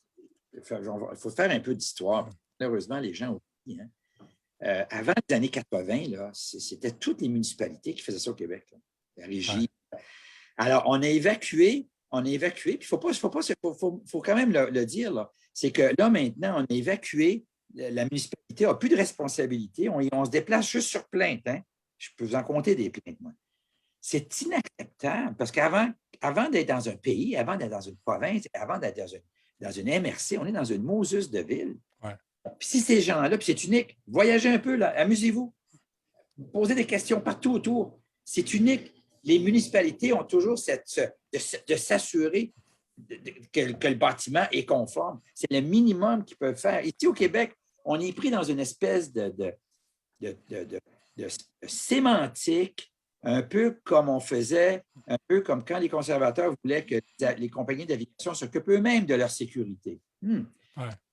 il faut faire un peu d'histoire. Malheureusement, les gens oublient. Avant les années 80, là, c'était toutes les municipalités qui faisaient ça au Québec. Là. La régie. Ouais. Alors, on a évacué, puis il faut quand même le dire, c'est que là, maintenant, on a évacué, la municipalité n'a plus de responsabilité, on se déplace juste sur plainte. Hein? Je peux vous en compter des plaintes, moi. C'est inacceptable, parce qu'avant d'être dans un pays, avant d'être dans une province, avant d'être dans une MRC, on est dans une Moses de ville. Ouais. Puis si ces gens-là, puis c'est unique, voyagez un peu, là, amusez-vous, posez des questions partout autour. C'est unique. Les municipalités ont toujours de s'assurer que le bâtiment est conforme. C'est le minimum qu'ils peuvent faire. Ici, au Québec, on est pris dans une espèce de sémantique, un peu comme on faisait, un peu comme quand les conservateurs voulaient que les compagnies d'aviation s'occupent eux-mêmes de leur sécurité. Ouais.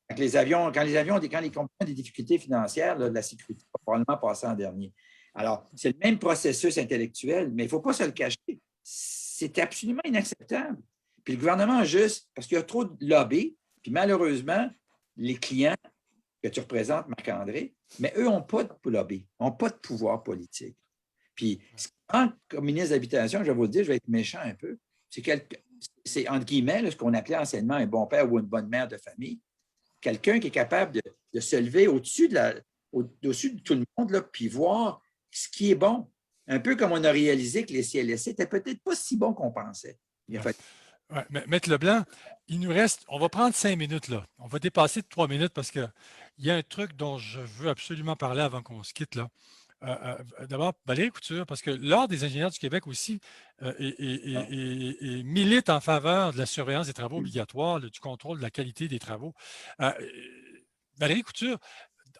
Quand les compagnies ont des difficultés financières, là, la sécurité va probablement passer en dernier. Alors, c'est le même processus intellectuel, mais il ne faut pas se le cacher. C'est absolument inacceptable. Puis le gouvernement, juste parce qu'il y a trop de lobby, puis malheureusement, les clients que tu représentes, Marc-André, mais eux n'ont pas de lobby, n'ont pas de pouvoir politique. Puis, comme ministre de l'Habitation, je vais vous le dire, je vais être méchant un peu, c'est entre guillemets là, ce qu'on appelait anciennement un bon père ou une bonne mère de famille, quelqu'un qui est capable de se lever au-dessus de tout le monde, là, puis voir ce qui est bon. Un peu comme on a réalisé que les CLSC n'étaient peut-être pas si bons qu'on pensait. Ouais, Maître Leblanc, il nous reste, on va prendre 5 minutes là. On va dépasser de 3 minutes parce qu'il y a un truc dont je veux absolument parler avant qu'on se quitte là. D'abord, Valérie Couture, parce que l'Ordre des ingénieurs du Québec aussi milite en faveur de la surveillance des travaux obligatoires, du contrôle de la qualité des travaux. Valérie Couture,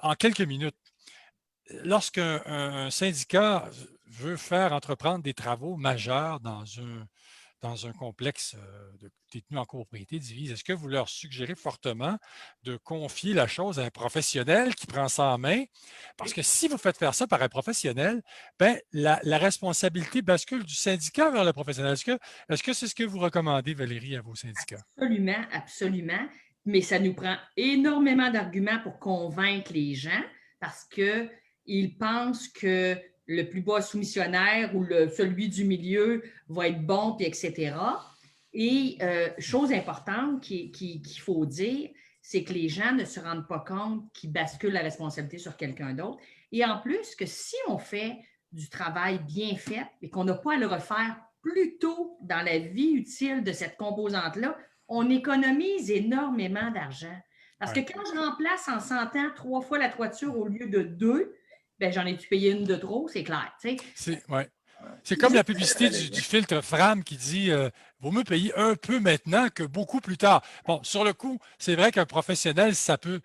en quelques minutes, lorsqu'un syndicat veut faire entreprendre des travaux majeurs dans un complexe détenu en copropriété divise, est-ce que vous leur suggérez fortement de confier la chose à un professionnel qui prend ça en main? Parce que si vous faites faire ça par un professionnel, ben, la responsabilité bascule du syndicat vers le professionnel. Est-ce que c'est ce que vous recommandez, Valérie, à vos syndicats? Absolument, absolument. Mais ça nous prend énormément d'arguments pour convaincre les gens parce qu'ils pensent que le plus bas soumissionnaire ou celui du milieu va être bon, puis etc. Et chose importante qu'il faut dire, c'est que les gens ne se rendent pas compte qu'ils basculent la responsabilité sur quelqu'un d'autre. Et en plus, que si on fait du travail bien fait et qu'on n'a pas à le refaire plus tôt dans la vie utile de cette composante-là, on économise énormément d'argent. Parce que quand je remplace en 100 ans 3 fois la toiture au lieu de 2, ben, j'en ai-tu payé une de trop, c'est clair. C'est comme la publicité du filtre Fram qui dit vaut mieux payer un peu maintenant que beaucoup plus tard. Bon, sur le coup, c'est vrai qu'un professionnel, ça peut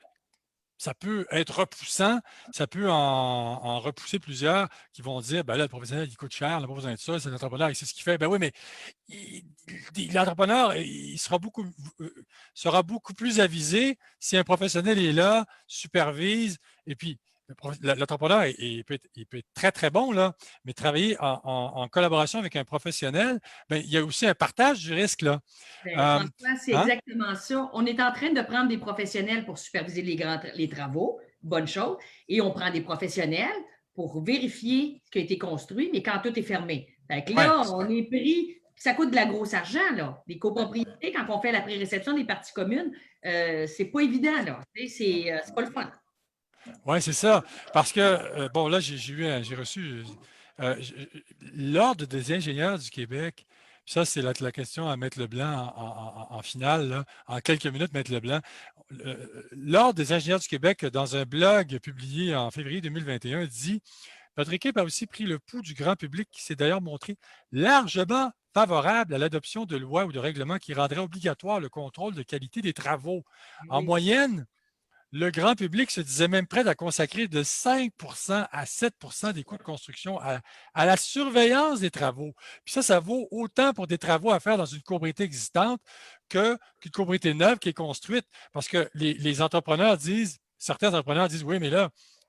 être repoussant, ça peut en repousser plusieurs qui vont dire ben là, le professionnel, il coûte cher, il n'a pas besoin de ça, c'est l'entrepreneur, il sait ce qu'il fait. Ben oui, mais l'entrepreneur, il sera beaucoup plus avisé si un professionnel est là, supervise, et puis l'entrepreneur, il peut être très, très bon, là, mais travailler en collaboration avec un professionnel, bien, il y a aussi un partage du risque. Là. François, c'est exactement ça. On est en train de prendre des professionnels pour superviser les travaux. bonne chose. Et on prend des professionnels pour vérifier ce qui a été construit, mais quand tout est fermé. Fait que là, on est pris, ça coûte de la grosse argent, là. Les copropriétés, quand on fait la pré-réception des parties communes, c'est pas évident, là. C'est pas le fun. Oui, c'est ça. Parce que, bon, là, j'ai reçu l'Ordre des ingénieurs du Québec. Ça, c'est la question à Maître Leblanc en finale, là, en quelques minutes, Maître Leblanc. L'Ordre des ingénieurs du Québec, dans un blog publié en février 2021, dit « Notre équipe a aussi pris le pouls du grand public qui s'est d'ailleurs montré largement favorable à l'adoption de lois ou de règlements qui rendraient obligatoire le contrôle de qualité des travaux. En moyenne, le grand public se disait même prêt à consacrer de 5 à 7 des coûts de construction à la surveillance des travaux. Puis ça vaut autant pour des travaux à faire dans une copropriété existante qu'une copropriété neuve qui est construite. Parce que les entrepreneurs disent, certains entrepreneurs disent, oui, mais là,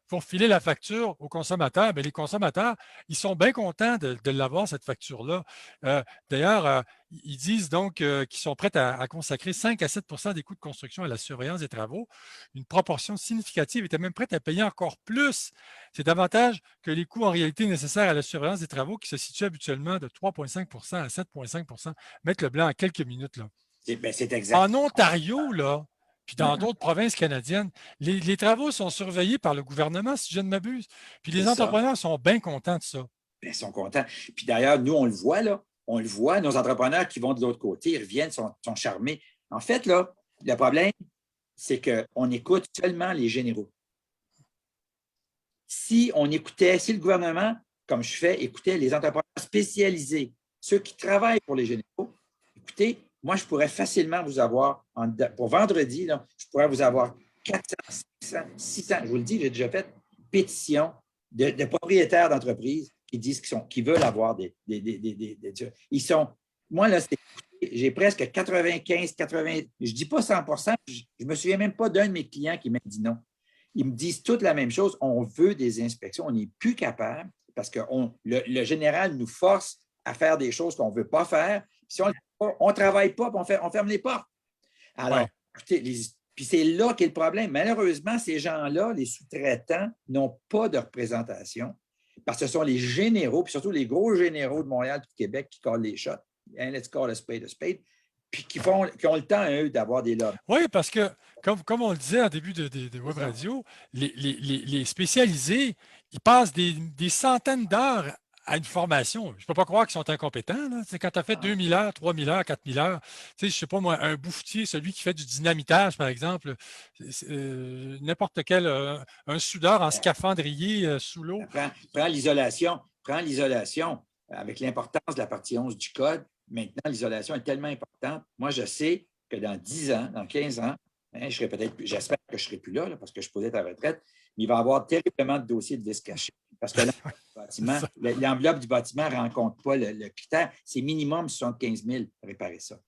pour filer la facture aux consommateurs, bien, les consommateurs, ils sont bien contents de l'avoir, cette facture-là. D'ailleurs, ils disent donc qu'ils sont prêts à consacrer 5 à 7 des coûts de construction à la surveillance des travaux. Une proportion significative était même prête à payer encore plus. C'est davantage que les coûts en réalité nécessaires à la surveillance des travaux qui se situent habituellement de 3,5 à 7,5 Maître Leblanc, en quelques minutes. Là. C'est exact. En Ontario, là, puis dans d'autres provinces canadiennes, les travaux sont surveillés par le gouvernement, si je ne m'abuse. Puis les entrepreneurs sont bien contents de ça. Bien, ils sont contents. Puis d'ailleurs, nous, on le voit, là. On le voit, nos entrepreneurs qui vont de l'autre côté, ils reviennent, sont charmés. En fait, là, le problème, c'est qu'on écoute seulement les généraux. Si le gouvernement, comme je fais, écoutait les entrepreneurs spécialisés, ceux qui travaillent pour les généraux, écoutez, moi, je pourrais facilement vous avoir, pour vendredi, là, je pourrais vous avoir 400, 500, 600, je vous le dis, j'ai déjà fait pétition de propriétaires d'entreprises qui disent qu'ils veulent avoir ils sont, moi, là, j'ai presque 95, 80, je ne dis pas 100 je ne me souviens même pas d'un de mes clients qui m'a dit non. Ils me disent toutes la même chose, on veut des inspections, on n'est plus capable parce que le général nous force à faire des choses qu'on ne veut pas faire. Si on ne travaille pas, on ferme les portes. Alors, écoutez, puis c'est là qu'est le problème. Malheureusement, ces gens-là, les sous-traitants, n'ont pas de représentation parce que ce sont les généraux, puis surtout les gros généraux de Montréal et du Québec qui collent les shots. Let's call a spade, puis qui ont le temps, eux, d'avoir des lobbies. Oui, parce que, comme on le disait en début de Web Radio, les spécialisés, ils passent des centaines d'heures à une formation. Je ne peux pas croire qu'ils sont incompétents. Là. Quand tu as fait 2000 heures, 3000 heures, 4000 heures, je ne sais pas moi, un bouffetier, celui qui fait du dynamitage, par exemple, n'importe quel, un soudeur en scaphandrier sous l'eau. Prends l'isolation. Avec l'importance de la partie 11 du Code. Maintenant, l'isolation est tellement importante. Moi, je sais que dans 10 ans, dans 15 ans, j'espère que je ne serai plus là, parce que je pourrais être à la retraite, mais il va y avoir terriblement de dossiers de vis cachés. Parce que l'enveloppe du bâtiment ne rencontre pas le critère. C'est minimum 75 000 pour réparer ça.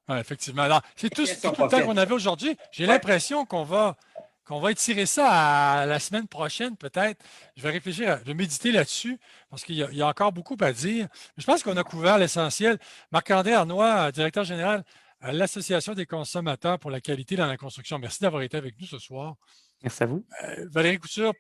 Oui, effectivement. Alors, c'est tout le temps qu'on avait aujourd'hui. J'ai l'impression qu'on va étirer ça à la semaine prochaine, peut-être. Je vais réfléchir, je vais méditer là-dessus, parce qu'il y a encore beaucoup à dire. Je pense qu'on a couvert l'essentiel. Marc-André Arnois, directeur général à l'Association des consommateurs pour la qualité dans la construction. Merci d'avoir été avec nous ce soir. Merci à vous. Valérie Couture,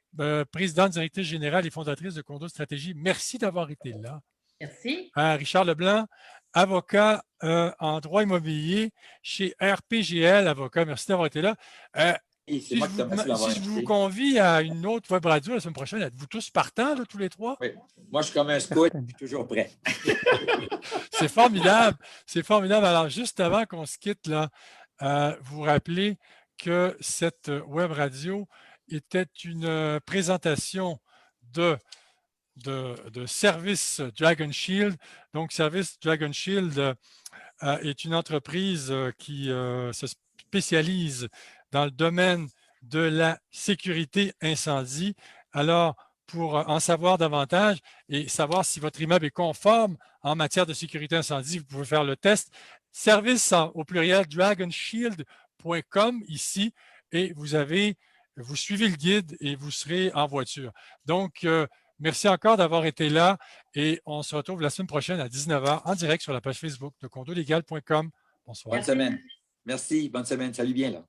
présidente, directrice générale et fondatrice de Condo Stratégie, merci d'avoir été là. Merci. Richard Leblanc, avocat en droit immobilier chez RPGL Avocat. Merci d'avoir été là. Si je vous convie à une autre web radio la semaine prochaine, êtes-vous tous partants, là, tous les trois? Oui. Moi, je suis comme un scout, je suis toujours prêt. C'est formidable. C'est formidable. Alors, juste avant qu'on se quitte, là, vous rappelez que cette web radio était une présentation de Service Dragon Shield. Donc, Service Dragon Shield est une entreprise qui se spécialise dans le domaine de la sécurité incendie. Alors, pour en savoir davantage et savoir si votre immeuble est conforme en matière de sécurité incendie, vous pouvez faire le test. Service au pluriel dragonshield.com ici et vous suivez le guide et vous serez en voiture. Donc, merci encore d'avoir été là et on se retrouve la semaine prochaine à 19h en direct sur la page Facebook de condolégal.com. Bonsoir. Bonne semaine. Merci. Bonne semaine. Salut bien là.